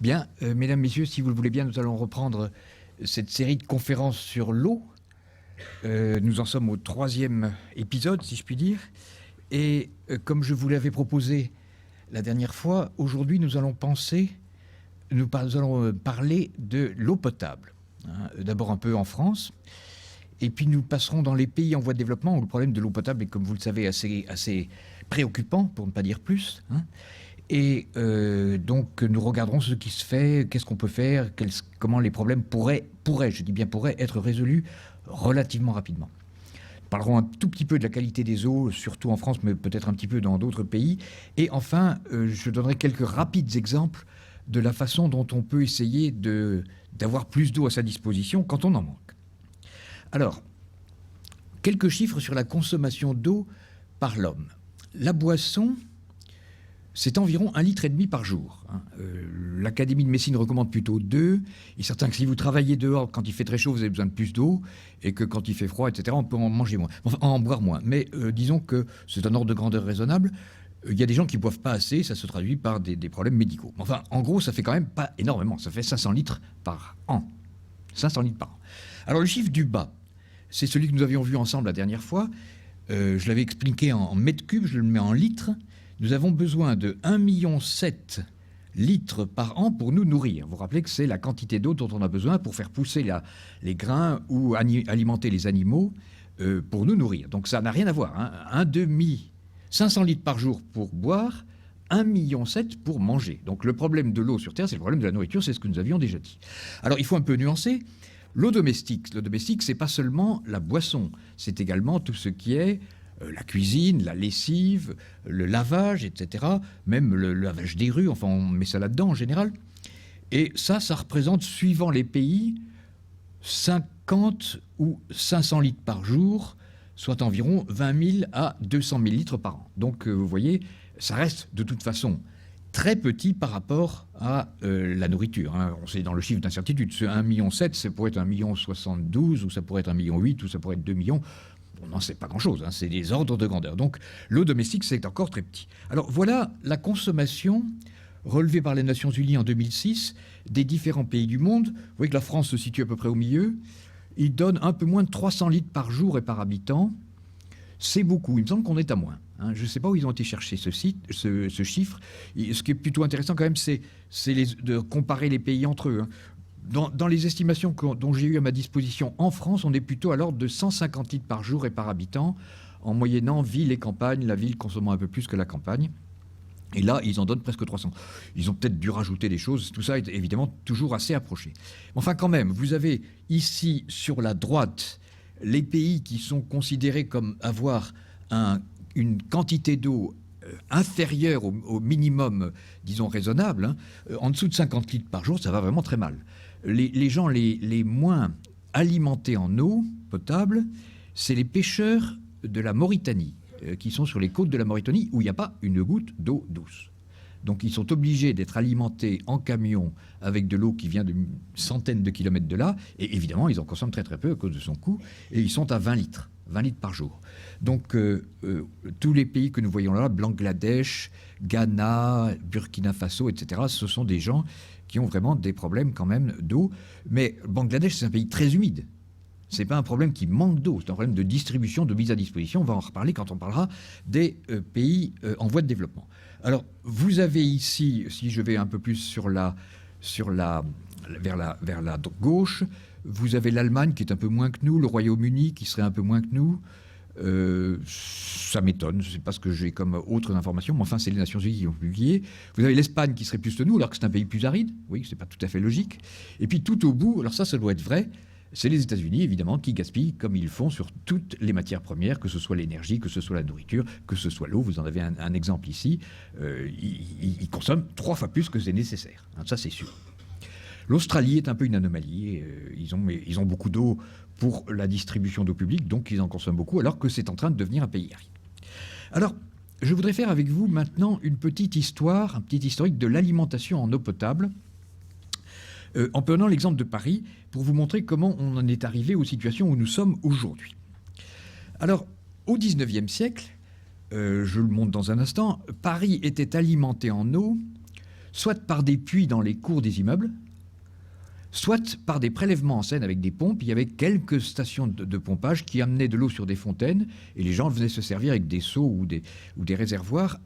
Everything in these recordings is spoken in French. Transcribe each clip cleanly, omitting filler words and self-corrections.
Bien, mesdames, messieurs, si vous le voulez bien, nous allons reprendre cette série de conférences sur l'eau. Nous en sommes au 3e épisode, si je puis dire. Et comme je vous l'avais proposé la dernière fois, aujourd'hui nous allons parler de l'eau potable. D'abord un peu en France, et puis nous passerons dans les pays en voie de développement où le problème de l'eau potable est, comme vous le savez, assez préoccupant, pour ne pas dire plus. Et donc nous regarderons ce qui se fait, qu'est-ce qu'on peut faire, comment les problèmes pourraient, je dis bien pourraient, être résolus relativement rapidement. Nous parlerons un tout petit peu de la qualité des eaux, surtout en France, mais peut-être un petit peu dans d'autres pays. Et enfin, je donnerai quelques rapides exemples de la façon dont on peut essayer d'avoir plus d'eau à sa disposition quand on en manque. Alors, quelques chiffres sur la consommation d'eau par l'homme. La boisson, c'est environ 1,5 litre par jour. L'Académie de médecine recommande plutôt 2. Il est certain que si vous travaillez dehors, quand il fait très chaud, vous avez besoin de plus d'eau, et que quand il fait froid, etc., on peut en manger moins, enfin en boire moins. Mais disons que c'est un ordre de grandeur raisonnable. Il y a des gens qui ne boivent pas assez, ça se traduit par des problèmes médicaux. Enfin, en gros, ça fait quand même pas énormément. Ça fait 500 litres par an. 500 litres par an. Alors le chiffre du bas, c'est celui que nous avions vu ensemble la dernière fois. Je l'avais expliqué en mètres cubes, je le mets en litres. Nous avons besoin de 1,7 million litres par an pour nous nourrir. Vous vous rappelez que c'est la quantité d'eau dont on a besoin pour faire pousser les grains ou alimenter les animaux pour nous nourrir. Donc ça n'a rien à voir. 500 litres par jour pour boire, 1,7 million pour manger. Donc le problème de l'eau sur Terre, c'est le problème de la nourriture, c'est ce que nous avions déjà dit. Alors il faut un peu nuancer. L'eau domestique, c'est pas seulement la boisson, c'est également tout ce qui est la cuisine, la lessive, le lavage, etc. Même le lavage des rues, enfin on met ça là-dedans en général. Et ça représente, suivant les pays, 50 ou 500 litres par jour, soit environ 20 000 à 200 000 litres par an. Donc vous voyez, ça reste de toute façon très petit par rapport à la nourriture. On sait dans le chiffre d'incertitude, ce 1,7 million, ça pourrait être 1,72 million, ou ça pourrait être 1,8 million, ou ça pourrait être 2 millions. On n'en sait pas grand-chose, c'est des ordres de grandeur. Donc l'eau domestique, c'est encore très petit. Alors voilà la consommation relevée par les Nations Unies en 2006 des différents pays du monde. Vous voyez que la France se situe à peu près au milieu. Il donne un peu moins de 300 litres par jour et par habitant. C'est beaucoup, il me semble qu'on est à moins. Je ne sais pas où ils ont été chercher ce chiffre. Ce qui est plutôt intéressant quand même, c'est de comparer les pays entre eux. Dans les estimations dont j'ai eues à ma disposition en France, on est plutôt à l'ordre de 150 litres par jour et par habitant, en moyennant ville et campagne, la ville consommant un peu plus que la campagne. Et là, ils en donnent presque 300. Ils ont peut-être dû rajouter des choses. Tout ça est évidemment toujours assez approché. Enfin, quand même, vous avez ici, sur la droite, les pays qui sont considérés comme avoir une quantité d'eau inférieure au minimum, disons, raisonnable. En dessous de 50 litres par jour, ça va vraiment très mal. Les gens les moins alimentés en eau potable, c'est les pêcheurs de la Mauritanie, qui sont sur les côtes de la Mauritanie, où il n'y a pas une goutte d'eau douce. Donc ils sont obligés d'être alimentés en camion avec de l'eau qui vient de centaines de kilomètres de là, et évidemment ils en consomment très très peu à cause de son coût, et ils sont à 20 litres par jour. Donc tous les pays que nous voyons là, Bangladesh, Ghana, Burkina Faso, etc., ce sont des gens qui ont vraiment des problèmes quand même d'eau. Mais Bangladesh, c'est un pays très humide. Ce n'est pas un problème qui manque d'eau, c'est un problème de distribution, de mise à disposition. On va en reparler quand on parlera des pays en voie de développement. Alors, vous avez ici, si je vais un peu plus vers la gauche, vous avez l'Allemagne qui est un peu moins que nous, le Royaume-Uni qui serait un peu moins que nous. Ça m'étonne, je ne sais pas ce que j'ai comme autre information, mais enfin c'est les Nations Unies qui ont publié. Vous avez l'Espagne qui serait plus que nous, alors que c'est un pays plus aride. Oui, c'est pas tout à fait logique. Et puis tout au bout, alors ça doit être vrai, c'est les États-Unis évidemment qui gaspillent comme ils font sur toutes les matières premières, que ce soit l'énergie, que ce soit la nourriture, que ce soit l'eau. Vous en avez un exemple ici. Ils consomment 3 fois plus que c'est nécessaire. Ça c'est sûr. L'Australie est un peu une anomalie. Ils ont beaucoup d'eau pour la distribution d'eau publique, donc ils en consomment beaucoup, alors que c'est en train de devenir un pays aride. Alors, je voudrais faire avec vous maintenant un petit historique de l'alimentation en eau potable, en prenant l'exemple de Paris, pour vous montrer comment on en est arrivé aux situations où nous sommes aujourd'hui. Alors, au XIXe siècle, je le montre dans un instant, Paris était alimenté en eau soit par des puits dans les cours des immeubles, soit par des prélèvements en Seine avec des pompes. Il y avait quelques stations de pompage qui amenaient de l'eau sur des fontaines, et les gens venaient se servir avec des seaux ou des réservoirs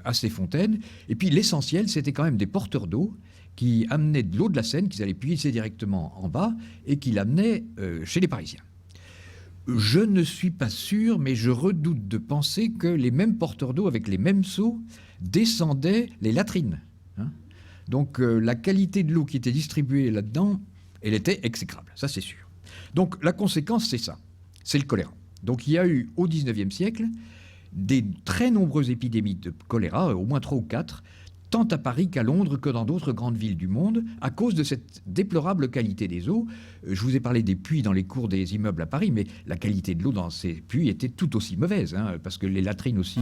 à ces fontaines. Et puis l'essentiel, c'était quand même des porteurs d'eau qui amenaient de l'eau de la Seine, qu'ils allaient puiser directement en bas, et qui l'amenaient chez les Parisiens. Je ne suis pas sûr, mais je redoute de penser que les mêmes porteurs d'eau avec les mêmes seaux descendaient les latrines. Donc la qualité de l'eau qui était distribuée là-dedans, elle était exécrable, ça c'est sûr. Donc la conséquence, c'est ça, c'est le choléra. Donc il y a eu au XIXe siècle des très nombreuses épidémies de choléra, au moins 3 ou 4, tant à Paris qu'à Londres que dans d'autres grandes villes du monde, à cause de cette déplorable qualité des eaux. Je vous ai parlé des puits dans les cours des immeubles à Paris, mais la qualité de l'eau dans ces puits était tout aussi mauvaise, parce que les latrines aussi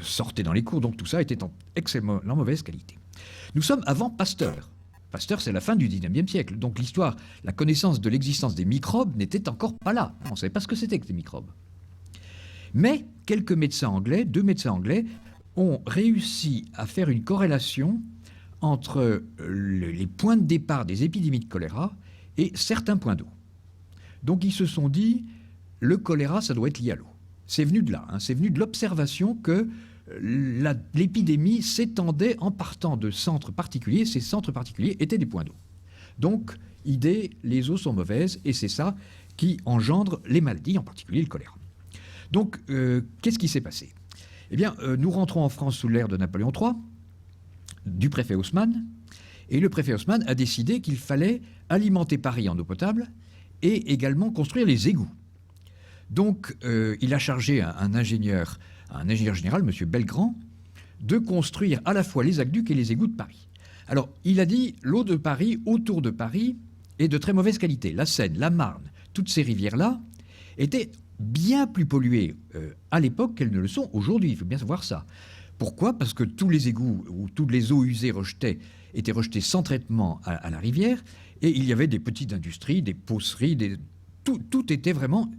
sortaient dans les cours, donc tout ça était en extrêmement mauvaise qualité. Nous sommes avant Pasteur. Pasteur, c'est la fin du XIXe siècle. Donc l'histoire, la connaissance de l'existence des microbes n'était encore pas là. On ne savait pas ce que c'était que ces microbes. Mais quelques médecins anglais, 2 médecins anglais, ont réussi à faire une corrélation entre les points de départ des épidémies de choléra et certains points d'eau. Donc ils se sont dit, le choléra, ça doit être lié à l'eau. C'est venu de là, c'est venu de l'observation que l'épidémie s'étendait en partant de centres particuliers. Ces centres particuliers étaient des points d'eau. Donc, idée, les eaux sont mauvaises, et c'est ça qui engendre les maladies, en particulier le choléra. Donc, qu'est-ce qui s'est passé ? Eh bien, nous rentrons en France sous l'ère de Napoléon III, du préfet Haussmann, et le préfet Haussmann a décidé qu'il fallait alimenter Paris en eau potable et également construire les égouts. Donc, il a chargé un ingénieur général, M. Belgrand, de construire à la fois les aqueducs et les égouts de Paris. Alors, il a dit, l'eau de Paris, autour de Paris, est de très mauvaise qualité. La Seine, la Marne, toutes ces rivières-là étaient bien plus polluées à l'époque qu'elles ne le sont aujourd'hui. Il faut bien savoir ça. Pourquoi ? Parce que tous les égouts ou toutes les eaux usées étaient rejetées sans traitement à la rivière, et il y avait des petites industries, des peausseries, tout était vraiment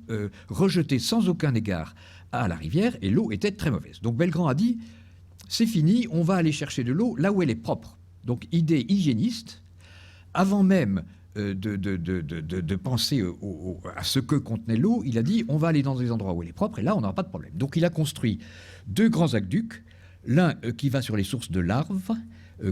rejeté sans aucun égard à la rivière, et l'eau était très mauvaise. Donc Belgrand a dit, c'est fini, on va aller chercher de l'eau là où elle est propre. Donc idée hygiéniste, avant même de penser à ce que contenait l'eau, il a dit, on va aller dans des endroits où elle est propre, et là on n'aura pas de problème. Donc il a construit 2 grands aqueducs, l'un qui va sur les sources de l'Arve,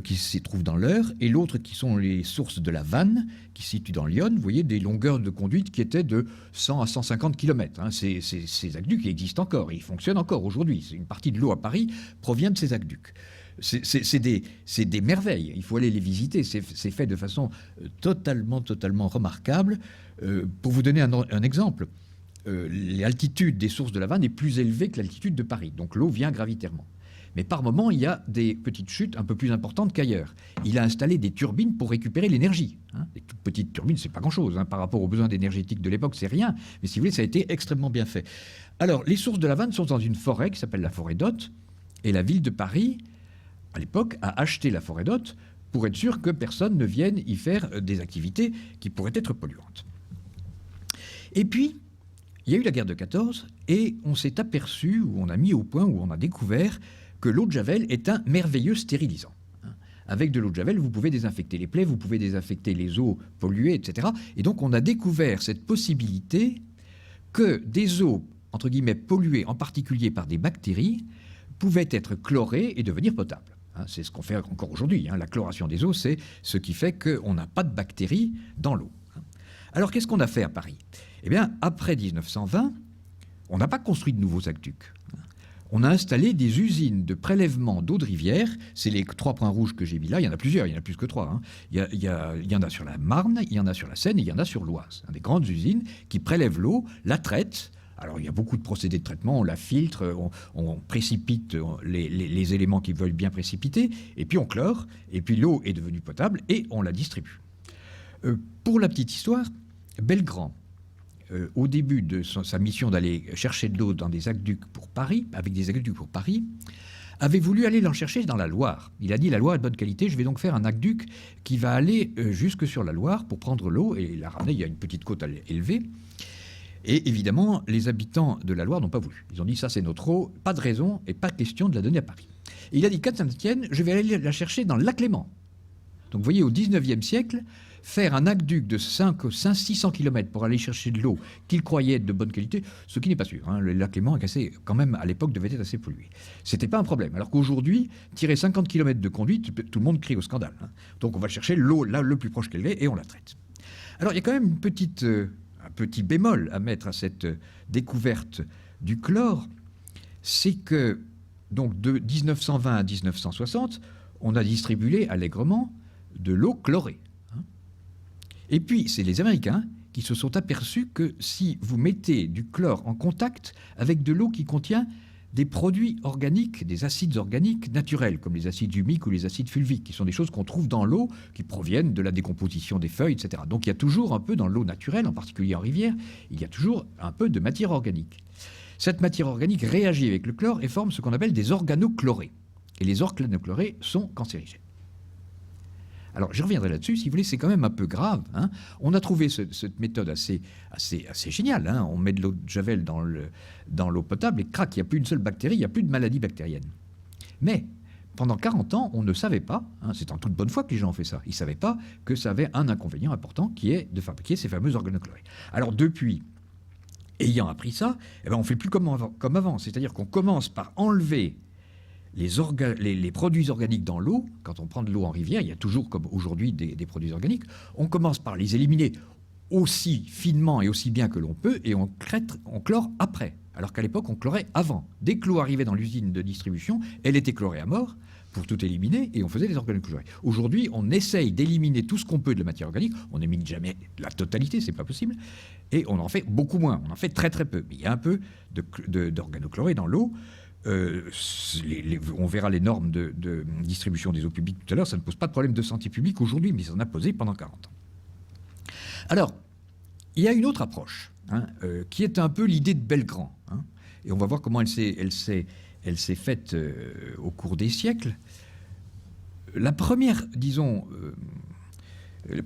qui se trouve dans l'Eure, et l'autre qui sont les sources de la Vanne, qui se situent dans l'Yonne. Vous voyez, des longueurs de conduite qui étaient de 100 à 150 km. Ces aqueducs existent encore, ils fonctionnent encore aujourd'hui. Une partie de l'eau à Paris provient de ces aqueducs. C'est des merveilles, il faut aller les visiter. C'est fait de façon totalement remarquable. Pour vous donner un exemple, l'altitude des sources de la Vanne est plus élevée que l'altitude de Paris, donc l'eau vient gravitairement. Mais par moment, il y a des petites chutes un peu plus importantes qu'ailleurs. Il a installé des turbines pour récupérer l'énergie. Des toutes petites turbines, c'est pas grand-chose. Par rapport aux besoins énergétiques de l'époque, c'est rien. Mais si vous voulez, ça a été extrêmement bien fait. Alors, les sources de la Vanne sont dans une forêt qui s'appelle la forêt d'Othe. Et la ville de Paris, à l'époque, a acheté la forêt d'Othe pour être sûr que personne ne vienne y faire des activités qui pourraient être polluantes. Et puis, il y a eu la guerre de 14, et on s'est aperçu, ou on a mis au point, ou on a découvert que l'eau de Javel est un merveilleux stérilisant. Avec de l'eau de Javel, vous pouvez désinfecter les plaies, vous pouvez désinfecter les eaux polluées, etc. Et donc, on a découvert cette possibilité que des eaux, entre guillemets, polluées, en particulier par des bactéries, pouvaient être chlorées et devenir potables. C'est ce qu'on fait encore aujourd'hui. La chloration des eaux, c'est ce qui fait qu'on n'a pas de bactéries dans l'eau. Alors, qu'est-ce qu'on a fait à Paris ? Eh bien, après 1920, on n'a pas construit de nouveaux aqueducs. On a installé des usines de prélèvement d'eau de rivière. C'est les 3 points rouges que j'ai mis là. Il y en a plusieurs, il y en a plus que 3. Il y en a sur la Marne, il y en a sur la Seine et il y en a sur l'Oise. Des grandes usines qui prélèvent l'eau, la traitent. Alors, il y a beaucoup de procédés de traitement. On la filtre, on précipite les éléments qui veulent bien précipiter, et puis on chlore, et puis l'eau est devenue potable, et on la distribue. Pour la petite histoire, Belgrand, au début de sa mission d'aller chercher de l'eau dans des aqueducs pour Paris, avec des aqueducs pour Paris, avait voulu aller l'en chercher dans la Loire. Il a dit, la Loire est de bonne qualité, je vais donc faire un aqueduc qui va aller jusque sur la Loire pour prendre l'eau et la ramener. Il y a une petite côte élevée. Et évidemment, les habitants de la Loire n'ont pas voulu. Ils ont dit ça c'est notre eau, pas de raison et pas question de la donner à Paris. Et il a dit qu'à Saint-Étienne, je vais aller la chercher dans le lac Léman. Donc vous voyez, au XIXe siècle, faire un aqueduc de 600 km pour aller chercher de l'eau qu'il croyait être de bonne qualité, ce qui n'est pas sûr. Hein. Le lac Léman, quand même, à l'époque, devait être assez pollué. C'était pas un problème. Alors qu'aujourd'hui, tirer 50 km de conduite, tout le monde crie au scandale. Hein. Donc on va chercher l'eau là le plus proche qu'elle est et on la traite. Alors il y a quand même un petit bémol à mettre à cette découverte du chlore, c'est que donc de 1920 à 1960, on a distribué allègrement de l'eau chlorée. Et puis, c'est les Américains qui se sont aperçus que si vous mettez du chlore en contact avec de l'eau qui contient des produits organiques, des acides organiques naturels, comme les acides humiques ou les acides fulviques, qui sont des choses qu'on trouve dans l'eau, qui proviennent de la décomposition des feuilles, etc. Donc il y a toujours un peu dans l'eau naturelle, en particulier en rivière, il y a toujours un peu de matière organique. Cette matière organique réagit avec le chlore et forme ce qu'on appelle des organochlorés. Et les organochlorés sont cancérigènes. Alors, je reviendrai là-dessus, si vous voulez, c'est quand même un peu grave. Hein. On a trouvé cette méthode assez géniale. Hein. On met de l'eau de Javel dans l'eau potable et crac, il n'y a plus une seule bactérie, il n'y a plus de maladie bactérienne. Mais, pendant 40 ans, on ne savait pas, hein, c'est en toute bonne foi que les gens ont fait ça, ils ne savaient pas que ça avait un inconvénient important qui est de fabriquer ces fameux organochlorés. Alors, depuis, ayant appris ça, eh ben, on ne fait plus comme avant. C'est-à-dire qu'on commence par enlever les produits organiques dans l'eau. Quand on prend de l'eau en rivière, il y a toujours, comme aujourd'hui, des produits organiques. On commence par les éliminer aussi finement et aussi bien que l'on peut, et on chlore après. Alors qu'à l'époque, on chlorait avant. Dès que l'eau arrivait dans l'usine de distribution, elle était chlorée à mort pour tout éliminer, et on faisait des organochlorés. Aujourd'hui, on essaye d'éliminer tout ce qu'on peut de la matière organique. On n'élimine jamais la totalité, c'est pas possible, et on en fait beaucoup moins. On en fait très très peu. Mais il y a un peu d'organochlorés dans l'eau. On verra les normes de distribution des eaux publiques tout à l'heure, ça ne pose pas de problème de santé publique aujourd'hui, mais ça en a posé pendant 40 ans. Alors, il y a une autre approche, hein, qui est un peu l'idée de Belgrand, hein, et on va voir comment elle s'est faite au cours des siècles. La première, disons,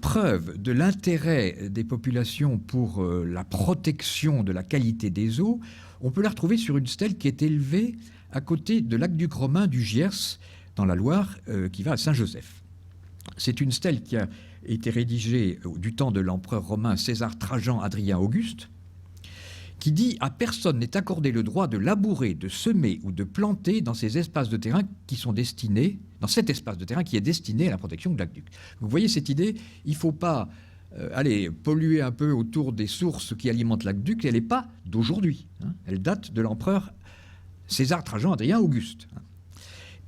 preuve de l'intérêt des populations pour la protection de la qualité des eaux, on peut la retrouver sur une stèle qui est élevée à côté de l'aqueduc romain du Giers, dans la Loire, qui va à Saint-Joseph. C'est une stèle qui a été rédigée du temps de l'empereur romain César Trajan Adrien Auguste, qui dit « À personne n'est accordé le droit de labourer, de semer ou de planter dans ces espaces de terrain qui sont destinés, dans cet espace de terrain qui est destiné à la protection de l'aqueduc. » Vous voyez cette idée, il ne faut pas polluer un peu autour des sources qui alimentent l'aqueduc, elle n'est pas d'aujourd'hui. Hein. Elle date de l'empereur César Trajan Adrien Auguste.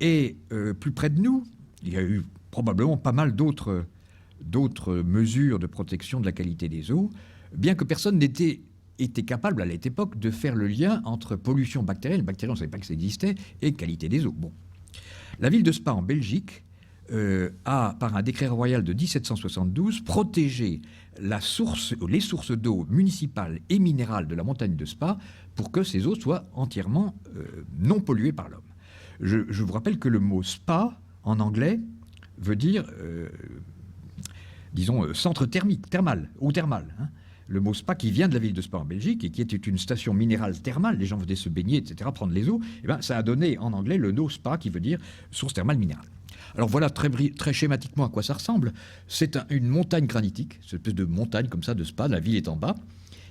Et plus près de nous, il y a eu probablement pas mal d'autres mesures de protection de la qualité des eaux, bien que personne n'était capable à cette époque de faire le lien entre pollution bactérienne, on ne savait pas que ça existait, et qualité des eaux. Bon. La ville de Spa en Belgique a, par un décret royal de 1772, protégé les sources d'eau municipales et minérales de la montagne de Spa pour que ces eaux soient entièrement non polluées par l'homme. Je vous rappelle que le mot Spa, en anglais, veut dire, disons, centre thermal, eau thermale. Hein. Le mot Spa qui vient de la ville de Spa en Belgique et qui était une station minérale thermale, les gens venaient se baigner, etc., prendre les eaux, et ben, ça a donné en anglais le nom Spa qui veut dire source thermale minérale. Alors voilà très schématiquement à quoi ça ressemble. C'est une montagne granitique, cette espèce de montagne comme ça de Spa, la ville est en bas.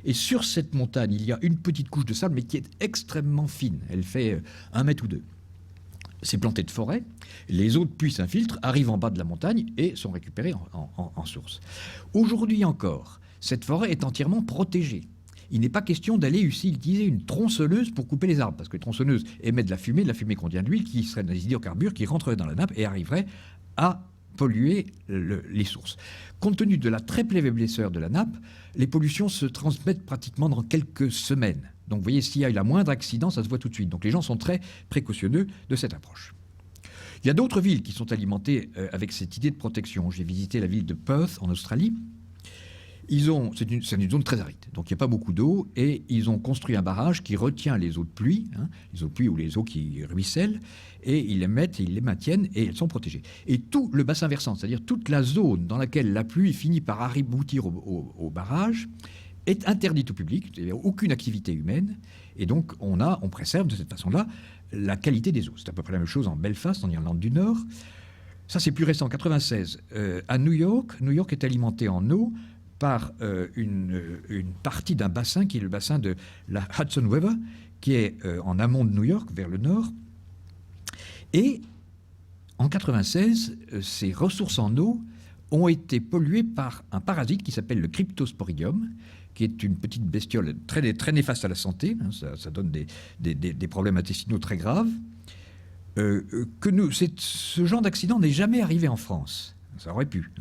Et sur cette montagne, il y a une petite couche de sable, mais qui est extrêmement fine. Elle fait 1 mètre ou 2. C'est planté de forêt. Les eaux de pluie s'infiltrent, arrivent en bas de la montagne et sont récupérées en source. Aujourd'hui encore, cette forêt est entièrement protégée. Il n'est pas question d'aller utiliser une tronçonneuse pour couper les arbres, parce que la tronçonneuse émet de la fumée contient de l'huile, qui serait des hydrocarbures qui rentreraient dans la nappe et arriveraient à polluer les sources. Compte tenu de la très faible épaisseur de la nappe, les pollutions se transmettent pratiquement dans quelques semaines. Donc vous voyez, s'il y a eu la moindre accident, ça se voit tout de suite. Donc les gens sont très précautionneux de cette approche. Il y a d'autres villes qui sont alimentées avec cette idée de protection. J'ai visité la ville de Perth en Australie. C'est une zone très aride, donc il n'y a pas beaucoup d'eau, et ils ont construit un barrage qui retient les eaux de pluie, hein, les eaux de pluie ou les eaux qui ruissellent, et ils les mettent et ils les maintiennent, et elles sont protégées. Et tout le bassin versant, c'est-à-dire toute la zone dans laquelle la pluie finit par aboutir au barrage, est interdite au public, c'est-à-dire aucune activité humaine, et donc on préserve de cette façon-là la qualité des eaux. C'est à peu près la même chose en Belfast, en Irlande du Nord. Ça, c'est plus récent, en 1996. À New York est alimenté en eau par une partie d'un bassin qui est le bassin de la Hudson River, qui est en amont de New York, vers le nord. Et en 1996, ces ressources en eau ont été polluées par un parasite qui s'appelle le Cryptosporidium, qui est une petite bestiole très, très néfaste à la santé. Ça donne des problèmes intestinaux très graves. Ce genre d'accident n'est jamais arrivé en France. Ça aurait pu.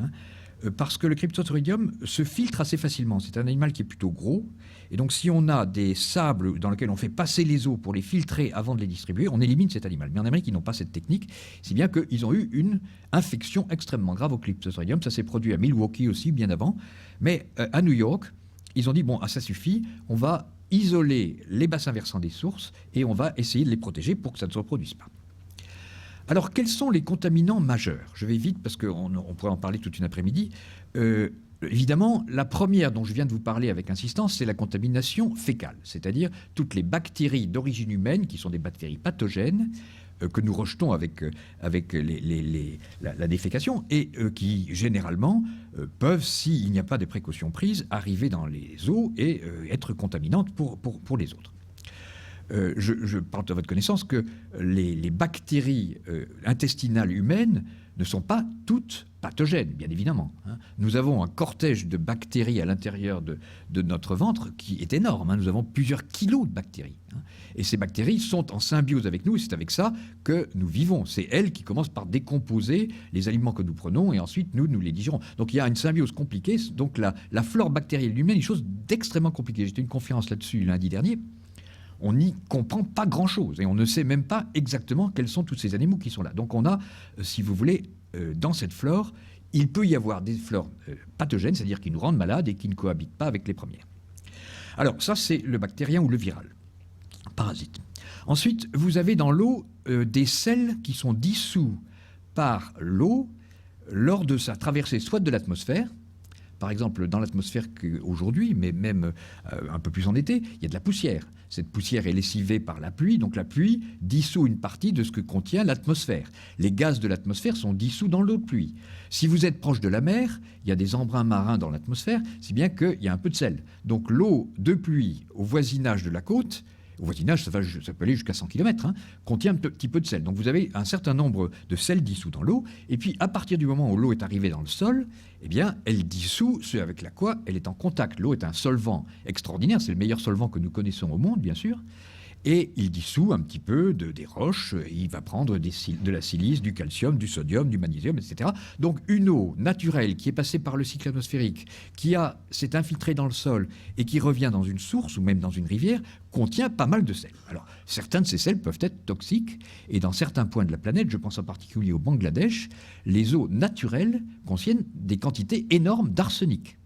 Parce que le Cryptosporidium se filtre assez facilement. C'est un animal qui est plutôt gros. Et donc, si on a des sables dans lesquels on fait passer les eaux pour les filtrer avant de les distribuer, on élimine cet animal. Mais en Amérique, ils n'ont pas cette technique. Si bien qu'ils ont eu une infection extrêmement grave au Cryptosporidium. Ça s'est produit à Milwaukee aussi, bien avant. Mais à New York, ils ont dit, bon, ça suffit, on va isoler les bassins versants des sources et on va essayer de les protéger pour que ça ne se reproduise pas. Alors, quels sont les contaminants majeurs? Je vais vite parce qu'on pourrait en parler toute une après-midi. Évidemment, la première dont je viens de vous parler avec insistance, c'est la contamination fécale, c'est-à-dire toutes les bactéries d'origine humaine, qui sont des bactéries pathogènes, que nous rejetons avec la défécation, et qui, généralement, peuvent, s'il n'y a pas de précautions prises, arriver dans les eaux et être contaminantes pour les autres. Je porte à votre connaissance que les bactéries intestinales humaines ne sont pas toutes pathogènes, bien évidemment. Nous avons un cortège de bactéries à l'intérieur de notre ventre qui est énorme. Nous avons plusieurs kilos de bactéries. Et ces bactéries sont en symbiose avec nous, et c'est avec ça que nous vivons. C'est elles qui commencent par décomposer les aliments que nous prenons, et ensuite nous les digérons. Donc il y a une symbiose compliquée. Donc la flore bactérienne humaine est une chose d'extrêmement compliquée. J'étais à une conférence là-dessus lundi dernier. On n'y comprend pas grand-chose et on ne sait même pas exactement quels sont tous ces animaux qui sont là. Donc on a, si vous voulez, dans cette flore, il peut y avoir des flores pathogènes, c'est-à-dire qui nous rendent malades et qui ne cohabitent pas avec les premières. Alors ça, c'est le bactérien ou le viral, parasite. Ensuite, vous avez dans l'eau des sels qui sont dissous par l'eau lors de sa traversée soit de l'atmosphère. Par exemple, dans l'atmosphère aujourd'hui, mais même un peu plus en été, il y a de la poussière. Cette poussière est lessivée par la pluie, donc la pluie dissout une partie de ce que contient l'atmosphère. Les gaz de l'atmosphère sont dissous dans l'eau de pluie. Si vous êtes proche de la mer, il y a des embruns marins dans l'atmosphère, si bien qu'il y a un peu de sel. Donc l'eau de pluie au voisinage de la côte, au voisinage, ça peut aller jusqu'à 100 km, contient un petit peu de sel. Donc vous avez un certain nombre de sels dissous dans l'eau, et puis à partir du moment où l'eau est arrivée dans le sol, eh bien, elle dissout ce avec quoi elle est en contact. L'eau est un solvant extraordinaire, c'est le meilleur solvant que nous connaissons au monde, bien sûr, et il dissout un petit peu des roches, il va prendre de la silice, du calcium, du sodium, du magnésium, etc. Donc une eau naturelle qui est passée par le cycle atmosphérique, qui s'est infiltrée dans le sol et qui revient dans une source ou même dans une rivière, contient pas mal de sel. Alors, certains de ces sels peuvent être toxiques, et dans certains points de la planète, je pense en particulier au Bangladesh, les eaux naturelles contiennent des quantités énormes d'arsenic.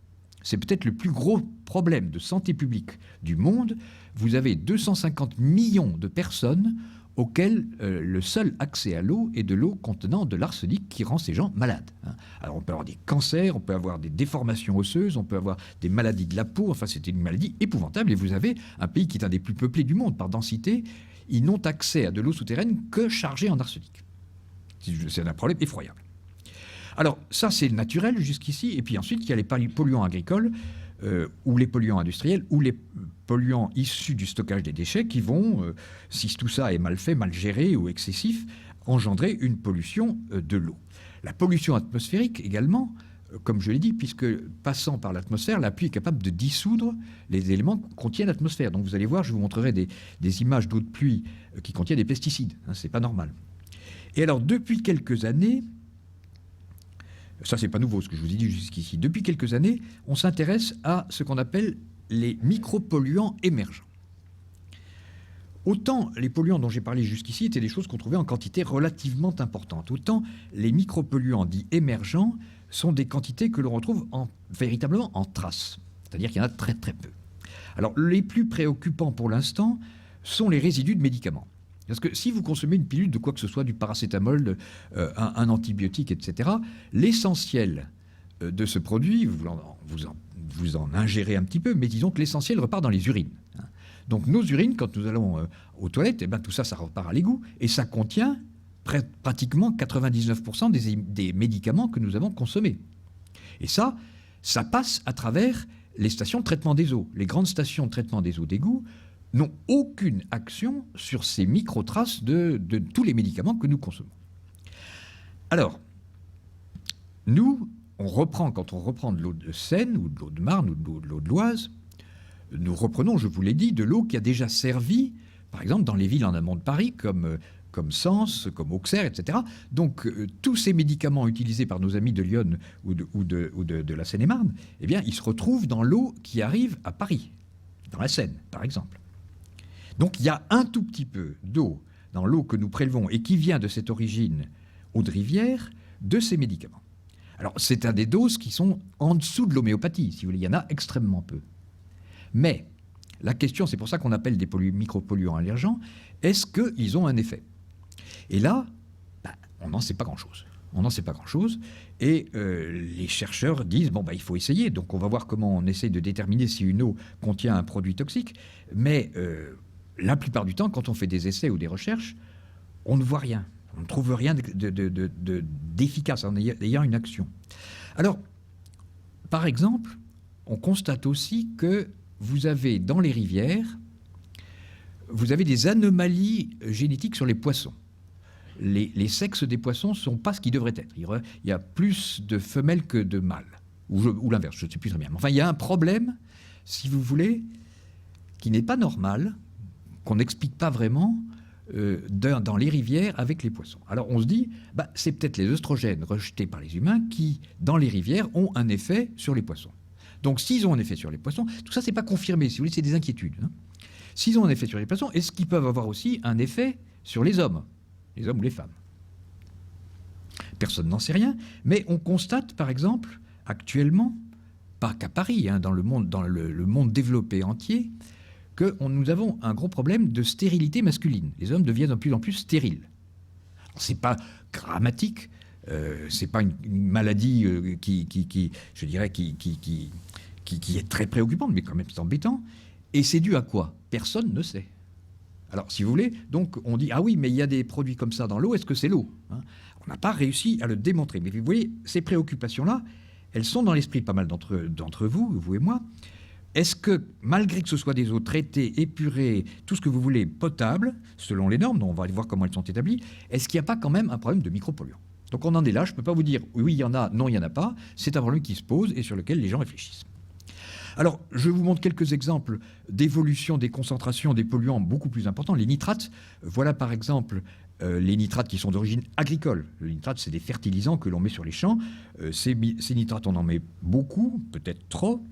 C'est peut-être le plus gros problème de santé publique du monde. Vous avez 250 millions de personnes auxquelles le seul accès à l'eau est de l'eau contenant de l'arsenic qui rend ces gens malades. Alors on peut avoir des cancers, on peut avoir des déformations osseuses, on peut avoir des maladies de la peau, enfin c'est une maladie épouvantable. Et vous avez un pays qui est un des plus peuplés du monde par densité, ils n'ont accès à de l'eau souterraine que chargée en arsenic. C'est un problème effroyable. Alors ça c'est naturel jusqu'ici, et puis ensuite il y a les polluants agricoles, ou les polluants industriels, ou les polluants issus du stockage des déchets qui vont, si tout ça est mal fait, mal géré ou excessif, engendrer une pollution de l'eau. La pollution atmosphérique également, comme je l'ai dit, puisque passant par l'atmosphère, la pluie est capable de dissoudre les éléments qui contiennent l'atmosphère. Donc vous allez voir, je vous montrerai des images d'eau de pluie qui contiennent des pesticides. C'est pas normal. Et alors depuis quelques années, ça, c'est pas nouveau, ce que je vous ai dit jusqu'ici. Depuis quelques années, on s'intéresse à ce qu'on appelle les micropolluants émergents. Autant les polluants dont j'ai parlé jusqu'ici étaient des choses qu'on trouvait en quantité relativement importante, autant les micropolluants dits émergents sont des quantités que l'on retrouve véritablement en traces. C'est-à-dire qu'il y en a très très peu. Alors, les plus préoccupants pour l'instant sont les résidus de médicaments. Parce que si vous consommez une pilule de quoi que ce soit, du paracétamol, un antibiotique, etc., l'essentiel de ce produit, vous en ingérez un petit peu, mais disons que l'essentiel repart dans les urines. Donc nos urines, quand nous allons aux toilettes, eh ben, tout ça, ça repart à l'égout, et ça contient pratiquement 99% des médicaments que nous avons consommés. Et ça passe à travers les stations de traitement des eaux. Les grandes stations de traitement des eaux d'égout n'ont aucune action sur ces micro-traces de tous les médicaments que nous consommons. Alors, nous, quand on reprend de l'eau de Seine, ou de l'eau de Marne, ou de l'eau de l'Oise, nous reprenons, je vous l'ai dit, de l'eau qui a déjà servi, par exemple, dans les villes en amont de Paris, comme Sens, comme Auxerre, etc. Donc, tous ces médicaments utilisés par nos amis de Lyon ou de la Seine-et-Marne, eh bien, ils se retrouvent dans l'eau qui arrive à Paris, dans la Seine, par exemple. Donc, il y a un tout petit peu d'eau dans l'eau que nous prélevons et qui vient de cette origine eau de rivière de ces médicaments. Alors, c'est un des doses qui sont en dessous de l'homéopathie, si vous voulez. Il y en a extrêmement peu. Mais la question, c'est pour ça qu'on appelle des micropolluants allergents, est-ce qu'ils ont un effet? Et là, on n'en sait pas grand-chose. On n'en sait pas grand-chose. Et les chercheurs disent, il faut essayer. Donc on va voir comment on essaie de déterminer si une eau contient un produit toxique. Mais la plupart du temps, quand on fait des essais ou des recherches, on ne voit rien. On ne trouve rien d'efficace en ayant une action. Alors, par exemple, on constate aussi que vous avez dans les rivières, vous avez des anomalies génétiques sur les poissons. Les sexes des poissons ne sont pas ce qu'ils devraient être. Il y a plus de femelles que de mâles. Ou l'inverse, je ne sais plus très bien. Enfin, il y a un problème, si vous voulez, qui n'est pas normal, qu'on n'explique pas vraiment dans les rivières avec les poissons. Alors on se dit, c'est peut-être les œstrogènes rejetés par les humains qui, dans les rivières, ont un effet sur les poissons. Donc s'ils ont un effet sur les poissons, tout ça, c'est pas confirmé, si vous voulez, c'est des inquiétudes. S'ils ont un effet sur les poissons, est-ce qu'ils peuvent avoir aussi un effet sur les hommes ou les femmes? Personne n'en sait rien, mais on constate, par exemple, actuellement, pas qu'à Paris, dans le monde développé entier, que nous avons un gros problème de stérilité masculine. Les hommes deviennent de plus en plus stériles. C'est pas dramatique, c'est pas une maladie qui est très préoccupante, mais quand même c'est embêtant. Et c'est dû à quoi? Personne ne sait. Alors, si vous voulez, donc on dit, ah oui, mais il y a des produits comme ça dans l'eau, est-ce que c'est l'eau? On n'a pas réussi à le démontrer. Mais vous voyez, ces préoccupations-là, elles sont dans l'esprit de pas mal d'entre vous, vous et moi. Est-ce que, malgré que ce soit des eaux traitées, épurées, tout ce que vous voulez, potables, selon les normes, dont on va aller voir comment elles sont établies, est-ce qu'il n'y a pas quand même un problème de micropolluants? Donc on en est là, je ne peux pas vous dire oui, il y en a, non, il n'y en a pas. C'est un problème qui se pose et sur lequel les gens réfléchissent. Alors, je vous montre quelques exemples d'évolution des concentrations des polluants beaucoup plus importants. Les nitrates, voilà par exemple les nitrates qui sont d'origine agricole. Les nitrates, c'est des fertilisants que l'on met sur les champs. Ces nitrates, on en met beaucoup, peut-être trop.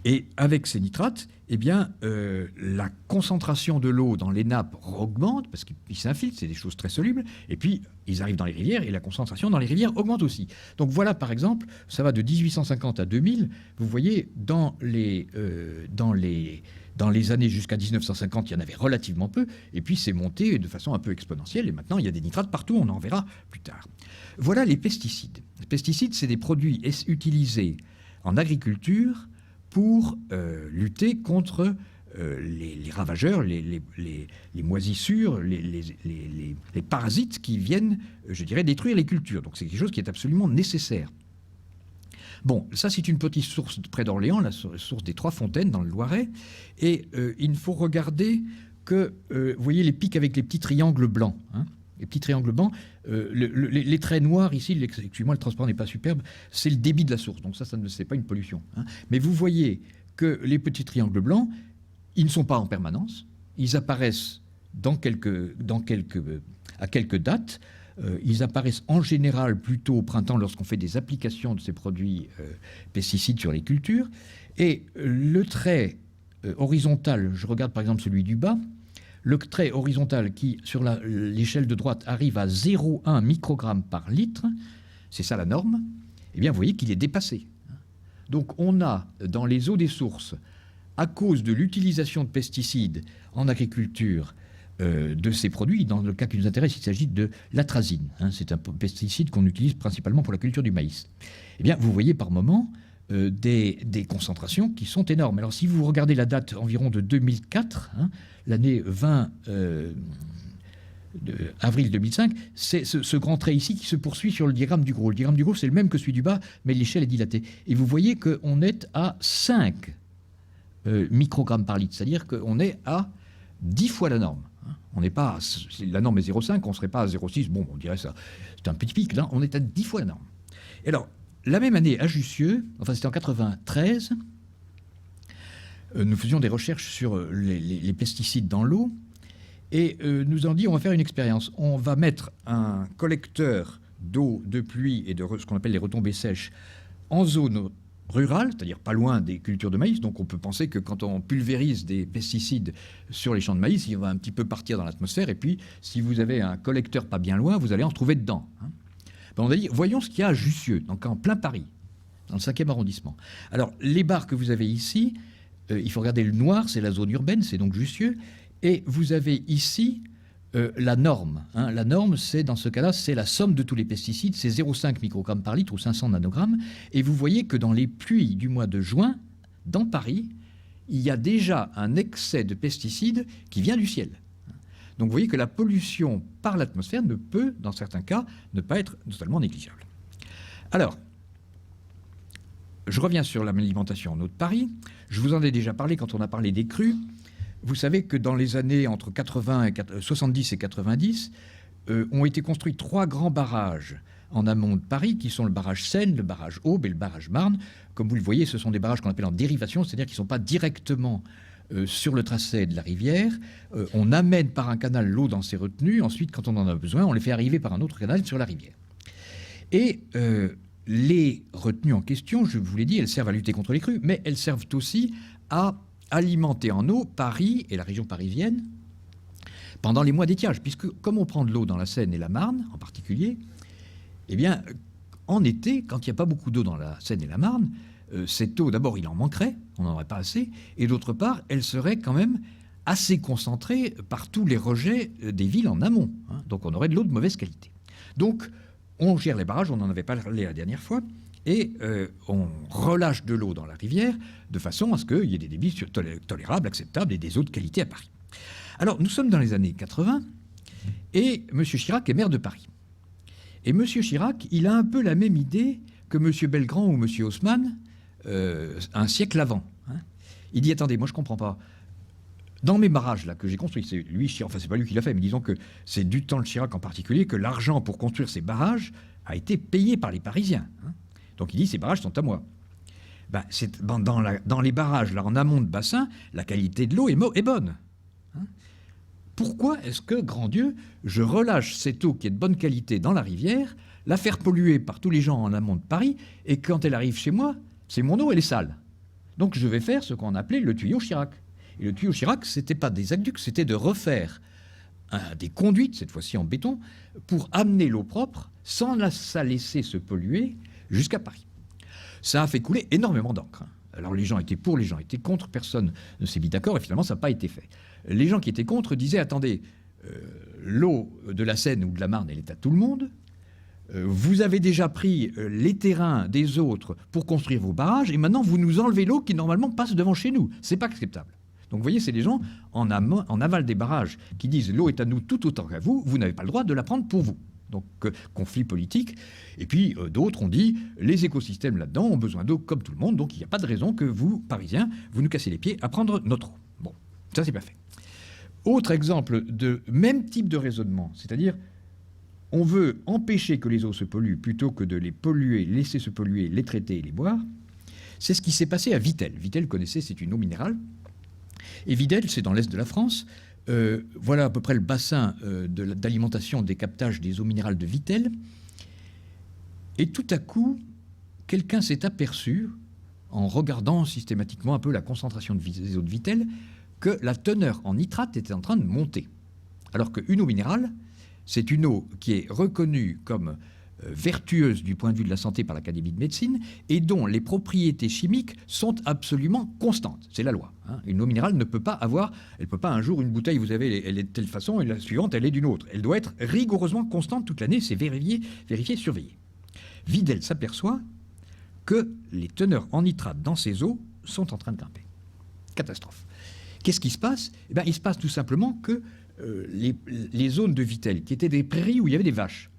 Et avec ces nitrates, eh bien, la concentration de l'eau dans les nappes augmente, parce qu'ils s'infiltrent, c'est des choses très solubles, et puis ils arrivent dans les rivières, et la concentration dans les rivières augmente aussi. Donc voilà, par exemple, ça va de 1850 à 2000, vous voyez, dans les années jusqu'à 1950, il y en avait relativement peu, et puis c'est monté de façon un peu exponentielle, et maintenant il y a des nitrates partout, on en verra plus tard. Voilà les pesticides. Les pesticides, c'est des produits utilisés en agriculture pour lutter contre les ravageurs, les moisissures, les parasites qui viennent, je dirais, détruire les cultures. Donc c'est quelque chose qui est absolument nécessaire. Bon, ça c'est une petite source près d'Orléans, la source des Trois Fontaines dans le Loiret. Et il faut regarder que, vous voyez les pics avec les petits triangles blancs, les petits triangles blancs, les traits noirs ici, excusez-moi, le transport n'est pas superbe, c'est le débit de la source. Donc ça c'est pas une pollution. Mais vous voyez que les petits triangles blancs, ils ne sont pas en permanence. Ils apparaissent à quelques dates. Ils apparaissent en général plutôt au printemps lorsqu'on fait des applications de ces produits pesticides sur les cultures. Et le trait horizontal, je regarde par exemple celui du bas, le trait horizontal qui, sur l'échelle de droite, arrive à 0,1 microgramme par litre, c'est ça la norme, eh bien vous voyez qu'il est dépassé. Donc on a dans les eaux des sources, à cause de l'utilisation de pesticides en agriculture, de ces produits. Dans le cas qui nous intéresse, il s'agit de l'atrazine. C'est un pesticide qu'on utilise principalement pour la culture du maïs. Eh bien, vous voyez par moment des concentrations qui sont énormes. Alors, si vous regardez la date environ de 2004, l'année 20 avril 2005, c'est ce grand trait ici qui se poursuit sur le diagramme du gros. Le diagramme du gros, c'est le même que celui du bas, mais l'échelle est dilatée. Et vous voyez qu'on est à 5 microgrammes par litre, c'est-à-dire qu'on est à 10 fois la norme. On n'est pas, la norme est 0,5, on ne serait pas à 0,6, bon, on dirait ça, c'est un petit pic, là, on est à 10 fois la norme. Et alors, la même année, à Jussieu, enfin c'était en 93, nous faisions des recherches sur les pesticides dans l'eau, et nous avons dit, on va faire une expérience. On va mettre un collecteur d'eau, de pluie et de ce qu'on appelle les retombées sèches en zone rurale, c'est-à-dire pas loin des cultures de maïs. Donc on peut penser que quand on pulvérise des pesticides sur les champs de maïs, il va un petit peu partir dans l'atmosphère. Et puis, si vous avez un collecteur pas bien loin, vous allez en retrouver dedans. Ben, on a dit, voyons ce qu'il y a à Jussieu, donc en plein Paris, dans le 5e arrondissement. Alors, les barres que vous avez ici, il faut regarder le noir, c'est la zone urbaine, c'est donc Jussieu. Et vous avez ici la norme. La norme, c'est dans ce cas-là, c'est la somme de tous les pesticides, c'est 0,5 microgrammes par litre ou 500 nanogrammes. Et vous voyez que dans les pluies du mois de juin, dans Paris, il y a déjà un excès de pesticides qui vient du ciel. Donc vous voyez que la pollution par l'atmosphère ne peut, dans certains cas, ne pas être totalement négligeable. Alors, je reviens sur l'alimentation en eau de Paris. Je vous en ai déjà parlé quand on a parlé des crues. Vous savez que dans les années entre 70 et 90, ont été construits 3 grands barrages en amont de Paris, qui sont le barrage Seine, le barrage Aube et le barrage Marne. Comme vous le voyez, ce sont des barrages qu'on appelle en dérivation, c'est-à-dire qu'ils ne sont pas directement sur le tracé de la rivière. On amène par un canal l'eau dans ces retenues. Ensuite, quand on en a besoin, on les fait arriver par un autre canal sur la rivière. Et les retenues en question, je vous l'ai dit, elles servent à lutter contre les crues, mais elles servent aussi à alimenter en eau Paris et la région parisienne pendant les mois d'étiage, puisque comme on prend de l'eau dans la Seine et la Marne en particulier, eh bien, en été, quand il n'y a pas beaucoup d'eau dans la Seine et la Marne, cette eau, d'abord, il en manquerait, on n'en aurait pas assez, et d'autre part, elle serait quand même assez concentrée par tous les rejets des villes en amont. Donc on aurait de l'eau de mauvaise qualité. Donc on gère les barrages, on en avait parlé la dernière fois, et on relâche de l'eau dans la rivière de façon à ce qu'il y ait des débits tolérables, acceptables et des eaux de qualité à Paris. Alors, nous sommes dans les années 80 et M. Chirac est maire de Paris. Et M. Chirac, il a un peu la même idée que M. Belgrand ou M. Haussmann un siècle avant. Il dit, attendez, moi je ne comprends pas. Dans mes barrages là, que j'ai construits, c'est lui, enfin c'est pas lui qui l'a fait, mais disons que c'est du temps de Chirac en particulier que l'argent pour construire ces barrages a été payé par les Parisiens. Donc il dit, ces barrages sont à moi. Dans les barrages, là, en amont de bassin, la qualité de l'eau est bonne. Pourquoi est-ce que, grand Dieu, je relâche cette eau qui est de bonne qualité dans la rivière, la faire polluer par tous les gens en amont de Paris, et quand elle arrive chez moi, c'est mon eau, elle est sale. Donc je vais faire ce qu'on appelait le tuyau Chirac. Et le tuyau Chirac, ce n'était pas des aqueducs, c'était de refaire des conduites, cette fois-ci en béton, pour amener l'eau propre, sans la laisser se polluer, jusqu'à Paris. Ça a fait couler énormément d'encre. Alors les gens étaient pour, les gens étaient contre, personne ne s'est mis d'accord, et finalement ça n'a pas été fait. Les gens qui étaient contre disaient, attendez, l'eau de la Seine ou de la Marne, elle est à tout le monde, vous avez déjà pris les terrains des autres pour construire vos barrages, et maintenant vous nous enlevez l'eau qui normalement passe devant chez nous. C'est pas acceptable. Donc vous voyez, c'est des gens en aval des barrages qui disent l'eau est à nous tout autant qu'à vous, vous n'avez pas le droit de la prendre pour vous. Donc conflit politique. Et puis d'autres ont dit les écosystèmes là-dedans ont besoin d'eau comme tout le monde, donc il n'y a pas de raison que vous, Parisiens, vous nous cassez les pieds à prendre notre eau. Bon, ça c'est pas fait. Autre exemple de même type de raisonnement, c'est-à-dire on veut empêcher que les eaux se polluent plutôt que de les polluer, laisser se polluer, les traiter et les boire. C'est ce qui s'est passé à Vittel. Vittel, connaissez, c'est une eau minérale. Et Vittel, c'est dans l'est de la France. Voilà à peu près le bassin d'alimentation des captages des eaux minérales de Vittel. Et tout à coup, quelqu'un s'est aperçu, en regardant systématiquement un peu la concentration des eaux de Vittel, que la teneur en nitrate était en train de monter. Alors qu'une eau minérale, c'est une eau qui est reconnue comme vertueuse du point de vue de la santé par l'Académie de médecine et dont les propriétés chimiques sont absolument constantes. C'est la loi. Hein. Une eau minérale ne peut pas avoir, elle ne peut pas un jour, une bouteille, vous avez, elle est de telle façon et la suivante, elle est d'une autre. Elle doit être rigoureusement constante toute l'année, c'est vérifié, surveillé. Vidal s'aperçoit que les teneurs en nitrate dans ces eaux sont en train de grimper. Catastrophe. Qu'est-ce qui se passe? Eh bien, il se passe tout simplement que les zones de Vittel, qui étaient des prairies où il y avait des vaches,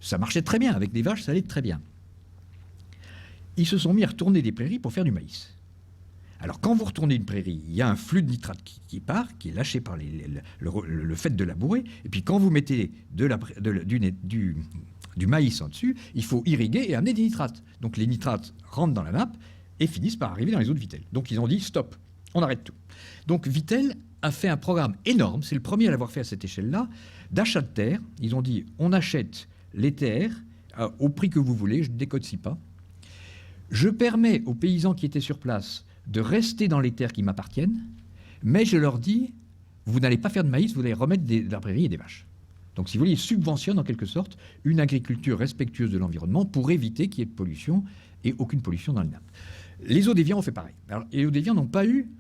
ça marchait très bien, avec des vaches, ça allait très bien. Ils se sont mis à retourner des prairies pour faire du maïs. Alors, quand vous retournez une prairie, il y a un flux de nitrate qui part, qui est lâché par le fait de labourer, et puis quand vous mettez du maïs en dessus, il faut irriguer et amener des nitrates. Donc les nitrates rentrent dans la nappe et finissent par arriver dans les eaux de Vittel. Donc ils ont dit stop, on arrête tout. Donc Vittel a fait un programme énorme, c'est le premier à l'avoir fait à cette échelle-là, d'achat de terre. Ils ont dit on achète les terres au prix que vous voulez, je ne décodifie pas. Je permets aux paysans qui étaient sur place de rester dans les terres qui m'appartiennent, mais je leur dis, vous n'allez pas faire de maïs, vous allez remettre de la prairie et des vaches. Donc, si vous voulez, ils subventionnent en quelque sorte une agriculture respectueuse de l'environnement pour éviter qu'il y ait de pollution et aucune pollution dans les nappes. Les eaux-déviants ont fait pareil. Alors, les eaux-déviants n'ont pas eu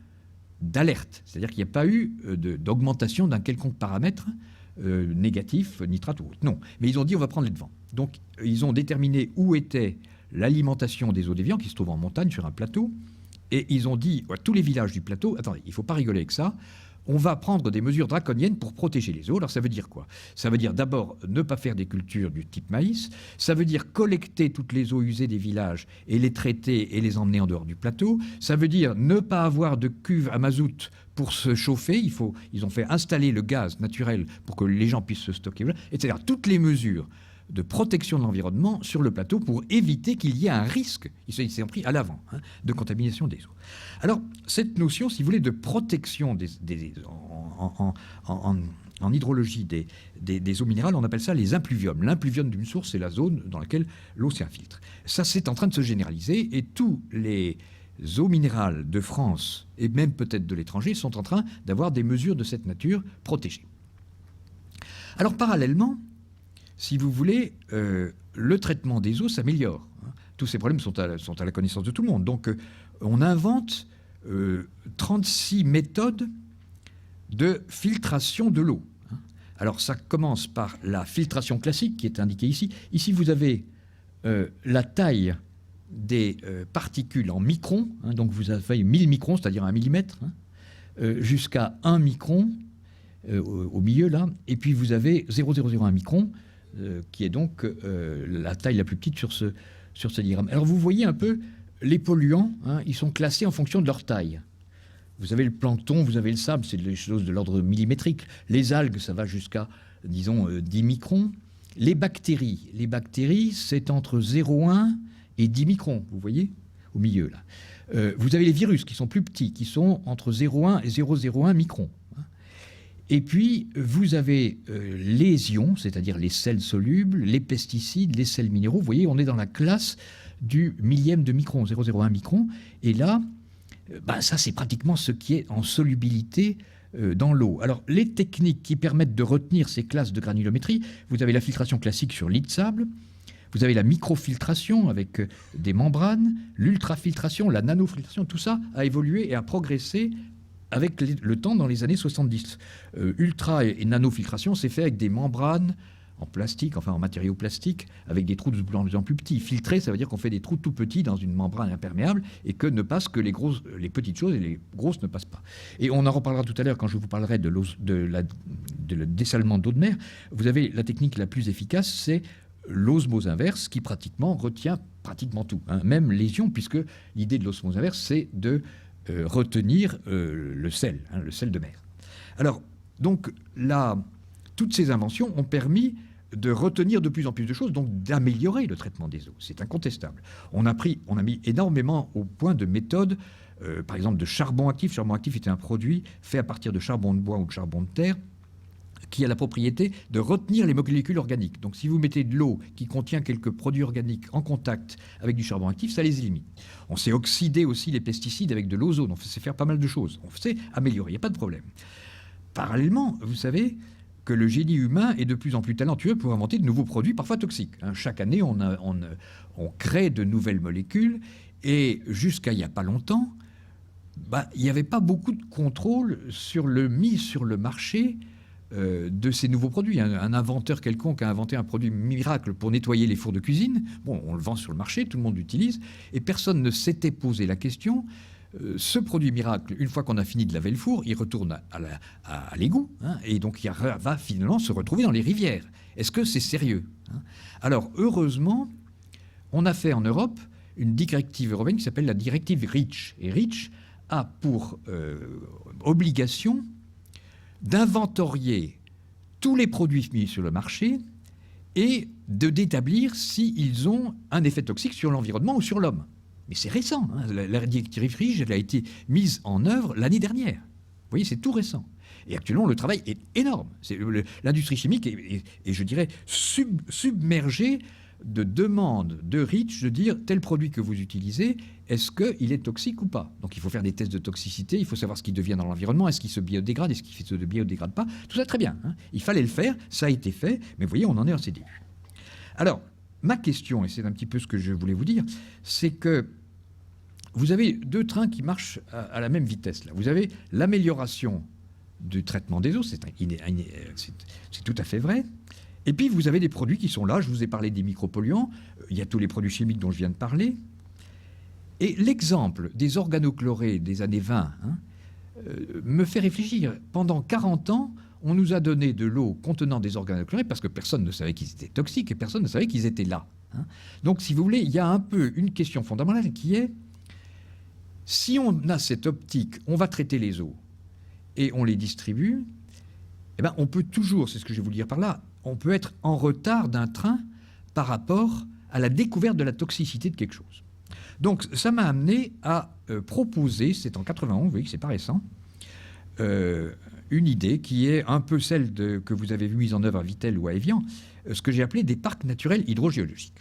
d'alerte, c'est-à-dire qu'il n'y a pas eu d'augmentation d'un quelconque paramètre négatif, nitrate ou autre. Non, mais ils ont dit on va prendre les devants. Donc, ils ont déterminé où était l'alimentation des eaux-déviants qui se trouvent en montagne sur un plateau. Et ils ont dit à tous les villages du plateau, attendez, il ne faut pas rigoler avec ça, on va prendre des mesures draconiennes pour protéger les eaux. Alors ça veut dire quoi? Ça veut dire d'abord ne pas faire des cultures du type maïs, ça veut dire collecter toutes les eaux usées des villages et les traiter et les emmener en dehors du plateau, ça veut dire ne pas avoir de cuve à mazout pour se chauffer, ils ont fait installer le gaz naturel pour que les gens puissent se stocker, etc. Toutes les mesures de protection de l'environnement sur le plateau pour éviter qu'il y ait un risque, ils s'est pris à l'avant, de contamination des eaux. Alors, cette notion, si vous voulez, de protection en hydrologie des eaux minérales, on appelle ça les impluviums. L'impluvium d'une source, c'est la zone dans laquelle l'eau s'infiltre. Ça, c'est en train de se généraliser et tous les eaux minérales de France et même peut-être de l'étranger sont en train d'avoir des mesures de cette nature protégées. Alors, parallèlement, si vous voulez, le traitement des eaux s'améliore. Tous ces problèmes sont à la connaissance de tout le monde. Donc, on invente 36 méthodes de filtration de l'eau. Alors, ça commence par la filtration classique qui est indiquée ici. Ici, vous avez la taille des particules en microns. Donc, vous avez 1000 microns, c'est-à-dire 1 millimètre, jusqu'à 1 micron au milieu, là. Et puis, vous avez 0,001 micron, qui est donc la taille la plus petite sur ce diagramme. Alors vous voyez un peu les polluants, ils sont classés en fonction de leur taille. Vous avez le plancton, vous avez le sable, c'est des choses de l'ordre millimétrique. Les algues, ça va jusqu'à, disons, 10 microns. Les bactéries, c'est entre 0,1 et 10 microns, vous voyez, au milieu, là. Vous avez les virus qui sont plus petits, qui sont entre 0,1 et 0,01 microns. Et puis, vous avez les ions, c'est-à-dire les sels solubles, les pesticides, les sels minéraux. Vous voyez, on est dans la classe du millième de micron, 0,01 micron. Et là, ça, c'est pratiquement ce qui est en solubilité dans l'eau. Alors, les techniques qui permettent de retenir ces classes de granulométrie, vous avez la filtration classique sur lit de sable, vous avez la microfiltration avec des membranes, l'ultrafiltration, la nanofiltration, tout ça a évolué et a progressé avec le temps dans les années 70. Ultra et nanofiltration, c'est fait avec des membranes en plastique, enfin en matériaux plastiques, avec des trous de plus en plus petits. Filtrer, ça veut dire qu'on fait des trous tout petits dans une membrane imperméable et que ne passent que les petites choses et les grosses ne passent pas. Et on en reparlera tout à l'heure quand je vous parlerai de le dessalement d'eau de mer. Vous avez la technique la plus efficace, c'est l'osmose inverse qui pratiquement retient pratiquement tout, même les ions, puisque l'idée de l'osmose inverse, c'est de retenir le sel de mer. Alors, donc, toutes ces inventions ont permis de retenir de plus en plus de choses, donc d'améliorer le traitement des eaux. C'est incontestable. On a mis énormément au point de méthodes, par exemple de charbon actif. Charbon actif était un produit fait à partir de charbon de bois ou de charbon de terre, qui a la propriété de retenir les molécules organiques. Donc si vous mettez de l'eau qui contient quelques produits organiques en contact avec du charbon actif, ça les élimine. On sait oxyder aussi les pesticides avec de l'ozone, on sait faire pas mal de choses, on sait améliorer, il n'y a pas de problème. Parallèlement, vous savez, que le génie humain est de plus en plus talentueux pour inventer de nouveaux produits, parfois toxiques. Chaque année, on crée de nouvelles molécules, et jusqu'à il n'y a pas longtemps, il n'y avait pas beaucoup de contrôle sur le mise sur le marché de ces nouveaux produits. Un inventeur quelconque a inventé un produit miracle pour nettoyer les fours de cuisine. Bon, on le vend sur le marché, tout le monde l'utilise, et personne ne s'était posé la question. Ce produit miracle, une fois qu'on a fini de laver le four, il retourne à l'égout, et donc il va finalement se retrouver dans les rivières. Est-ce que c'est sérieux, Alors, heureusement, on a fait en Europe une directive européenne qui s'appelle la directive REACH. Et REACH a pour obligation d'inventorier tous les produits mis sur le marché et d'établir s'ils ont un effet toxique sur l'environnement ou sur l'homme. Mais c'est récent. La directive REACH, elle a été mise en œuvre l'année dernière. Vous voyez, c'est tout récent. Et actuellement, le travail est énorme. L'industrie chimique est, je dirais, submergée de demandes de REACH de dire tel produit que vous utilisez, est-ce qu'il est toxique ou pas? Donc il faut faire des tests de toxicité, il faut savoir ce qui devient dans l'environnement, est-ce qu'il se biodégrade, est-ce qu'il ne se biodégrade pas? Tout ça très bien. Il fallait le faire, ça a été fait, mais vous voyez, on en est à ses débuts. Alors, ma question, et c'est un petit peu ce que je voulais vous dire, c'est que vous avez deux trains qui marchent à la même vitesse. Là. Vous avez l'amélioration du traitement des eaux, c'est tout à fait vrai. Et puis, vous avez des produits qui sont là. Je vous ai parlé des micropolluants. Il y a tous les produits chimiques dont je viens de parler. Et l'exemple des organochlorés des années 20 me fait réfléchir. Pendant 40 ans, on nous a donné de l'eau contenant des organochlorés parce que personne ne savait qu'ils étaient toxiques et personne ne savait qu'ils étaient là. Donc, si vous voulez, il y a un peu une question fondamentale qui est, si on a cette optique, on va traiter les eaux et on les distribue, eh bien, on peut toujours, c'est ce que je vais vous dire par là, on peut être en retard d'un train par rapport à la découverte de la toxicité de quelque chose. Donc ça m'a amené à proposer, c'est en 91, vous voyez que c'est pas récent, une idée qui est un peu celle que vous avez vu mise en œuvre à Vittel ou à Évian, ce que j'ai appelé des parcs naturels hydrogéologiques.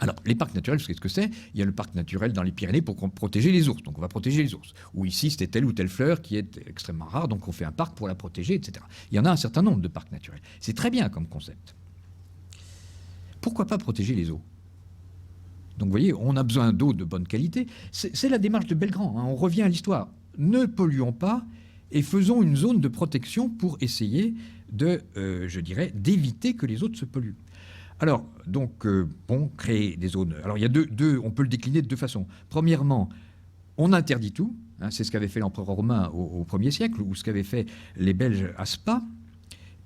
Alors, les parcs naturels, vous savez ce que c'est? Il y a le parc naturel dans les Pyrénées pour protéger les ours. Donc, on va protéger les ours. Ou ici, c'était telle ou telle fleur qui est extrêmement rare, donc on fait un parc pour la protéger, etc. Il y en a un certain nombre de parcs naturels. C'est très bien comme concept. Pourquoi pas protéger les eaux? Donc, vous voyez, on a besoin d'eau de bonne qualité. C'est la démarche de Belgrand. On revient à l'histoire. Ne polluons pas et faisons une zone de protection pour essayer je dirais, d'éviter que les autres se polluent. Alors, donc, créer des zones. Alors, il y a on peut le décliner de deux façons. Premièrement, on interdit tout. C'est ce qu'avait fait l'empereur romain au 1er siècle, ou ce qu'avaient fait les Belges à Spa.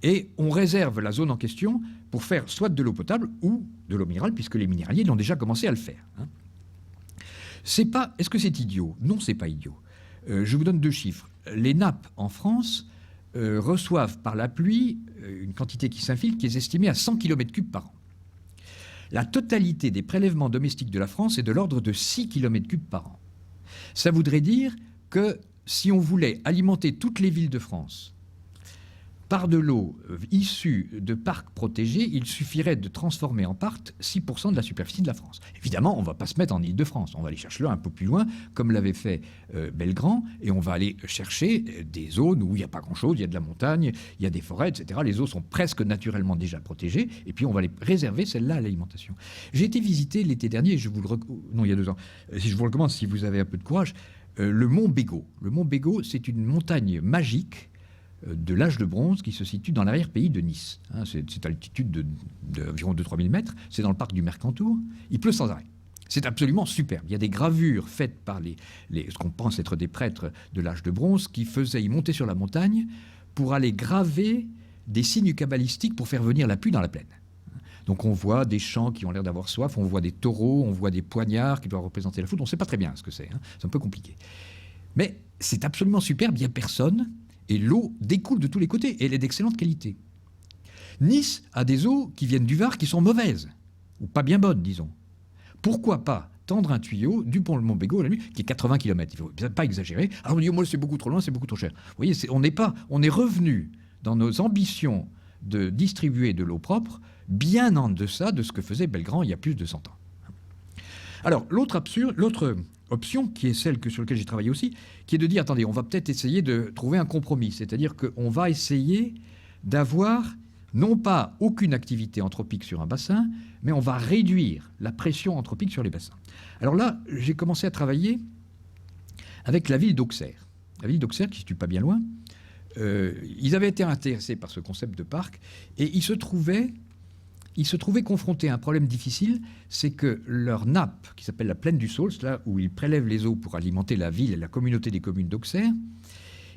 Et on réserve la zone en question pour faire soit de l'eau potable ou de l'eau minérale, puisque les minéraliers l'ont déjà commencé à le faire. Est-ce que c'est idiot? Non, c'est pas idiot. Je vous donne deux chiffres. Les nappes en France reçoivent par la pluie une quantité qui s'infiltre qui est estimée à 100 km3 par an. La totalité des prélèvements domestiques de la France est de l'ordre de 6 km3 par an. Ça voudrait dire que si on voulait alimenter toutes les villes de France par de l'eau issue de parcs protégés, il suffirait de transformer en parc 6% de la superficie de la France. Évidemment, on ne va pas se mettre en Île-de-France. On va aller chercher un peu plus loin, comme l'avait fait Belgrand, et on va aller chercher des zones où il n'y a pas grand-chose, il y a de la montagne, il y a des forêts, etc. Les eaux sont presque naturellement déjà protégées, et puis on va les réserver, celles-là, à l'alimentation. J'ai été visiter l'été dernier, il y a 2 ans, si je vous recommande, si vous avez un peu de courage, le mont Bégaud. Le mont Bégaud, c'est une montagne magique de l'âge de bronze qui se situe dans l'arrière-pays de Nice. C'est à l'altitude d'environ 2-3 000 mètres. C'est dans le parc du Mercantour. Il pleut sans arrêt. C'est absolument superbe. Il y a des gravures faites par ce qu'on pense être des prêtres de l'âge de bronze qui y monter sur la montagne pour aller graver des signes cabalistiques pour faire venir la pluie dans la plaine. Donc on voit des champs qui ont l'air d'avoir soif, on voit des taureaux, on voit des poignards qui doivent représenter la foudre. On ne sait pas très bien ce que c'est. C'est un peu compliqué. Mais c'est absolument superbe. Il n'y a personne. Et l'eau découle de tous les côtés, et elle est d'excellente qualité. Nice a des eaux qui viennent du Var qui sont mauvaises, ou pas bien bonnes, disons. Pourquoi pas tendre un tuyau du pont Le Mont Bégaud, la nuit, qui est 80 km? Il ne faut pas exagérer. Alors on dit, moi c'est beaucoup trop loin, c'est beaucoup trop cher. Vous voyez, on est revenu dans nos ambitions de distribuer de l'eau propre bien en deçà de ce que faisait Belgrand il y a plus de 100 ans. Alors, l'autre option, qui est celle sur laquelle j'ai travaillé aussi, qui est de dire, attendez, on va peut-être essayer de trouver un compromis. C'est-à-dire qu'on va essayer d'avoir non pas aucune activité anthropique sur un bassin, mais on va réduire la pression anthropique sur les bassins. Alors là, j'ai commencé à travailler avec la ville d'Auxerre. La ville d'Auxerre, qui ne se situe pas bien loin, ils avaient été intéressés par ce concept de parc, et ils se trouvaient confrontés à un problème difficile, c'est que leur nappe, qui s'appelle la plaine du Saulce, là où ils prélèvent les eaux pour alimenter la ville et la communauté des communes d'Auxerre,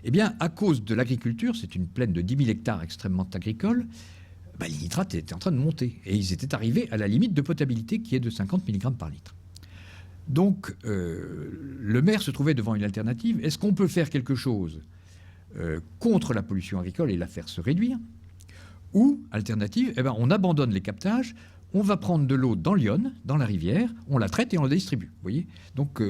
eh bien, à cause de l'agriculture, c'est une plaine de 10 000 hectares extrêmement agricole, les nitrates étaient en train de monter. Et ils étaient arrivés à la limite de potabilité qui est de 50 mg par litre. Donc, le maire se trouvait devant une alternative. Est-ce qu'on peut faire quelque chose contre la pollution agricole et la faire se réduire? Ou, alternative, on abandonne les captages, on va prendre de l'eau dans l'Yonne, dans la rivière, on la traite et on la distribue. Vous voyez? Donc,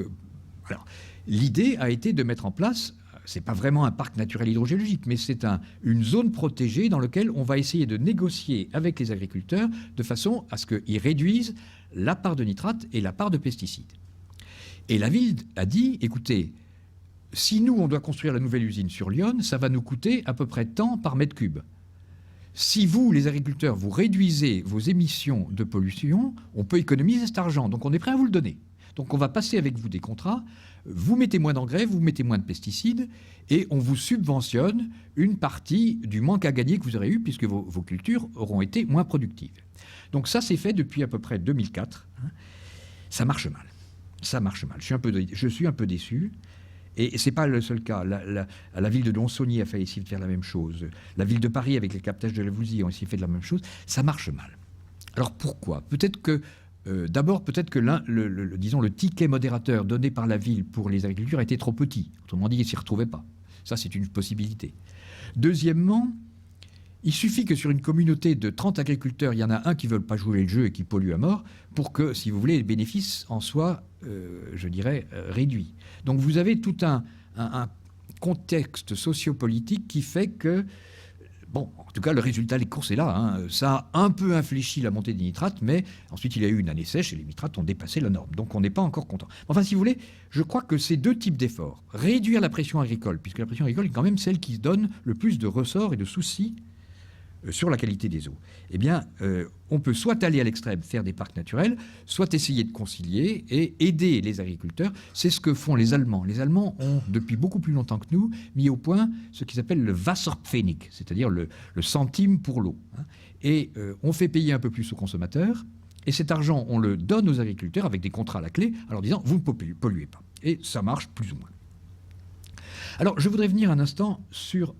alors, l'idée a été de mettre en place, c'est pas vraiment un parc naturel hydrogéologique, mais c'est une zone protégée dans laquelle on va essayer de négocier avec les agriculteurs de façon à ce qu'ils réduisent la part de nitrates et la part de pesticides. Et la ville a dit, écoutez, si nous, on doit construire la nouvelle usine sur l'Yonne, ça va nous coûter à peu près tant par mètre cube. Si vous, les agriculteurs, vous réduisez vos émissions de pollution, on peut économiser cet argent. Donc on est prêt à vous le donner. Donc on va passer avec vous des contrats, vous mettez moins d'engrais, vous mettez moins de pesticides, et on vous subventionne une partie du manque à gagner que vous aurez eu, puisque vos cultures auront été moins productives. Donc ça, c'est fait depuis à peu près 2004. Ça marche mal. Ça marche mal. Je suis un peu déçu. Et ce n'est pas le seul cas. La ville de Lons-Saunier a fait essayer de faire la même chose. La ville de Paris, avec les captages de la Vousie, ont essayé de faire la même chose. Ça marche mal. Alors pourquoi? Peut-être que, d'abord, disons, le ticket modérateur donné par la ville pour les agricultures était trop petit. Autrement dit, ils ne s'y retrouvaient pas. Ça, c'est une possibilité. Deuxièmement, il suffit que sur une communauté de 30 agriculteurs, il y en a un qui ne veut pas jouer le jeu et qui pollue à mort pour que, si vous voulez, les bénéfices en soient, je dirais, réduits. Donc vous avez tout un contexte sociopolitique qui fait que, bon, en tout cas, le résultat des courses est là. Ça a un peu infléchi la montée des nitrates, mais ensuite il y a eu une année sèche et les nitrates ont dépassé la norme. Donc on n'est pas encore content. Enfin, si vous voulez, je crois que ces deux types d'efforts, réduire la pression agricole, puisque la pression agricole est quand même celle qui donne le plus de ressorts et de soucis sur la qualité des eaux, eh bien, on peut soit aller à l'extrême, faire des parcs naturels, soit essayer de concilier et aider les agriculteurs. C'est ce que font les Allemands. Les Allemands ont, depuis beaucoup plus longtemps que nous, mis au point ce qui s'appelle le Wasserpfennig, c'est-à-dire le centime pour l'eau. Et on fait payer un peu plus aux consommateurs, et cet argent, on le donne aux agriculteurs avec des contrats à la clé, en leur disant « vous ne polluez pas ». Et ça marche plus ou moins. Alors, je voudrais venir un instant sur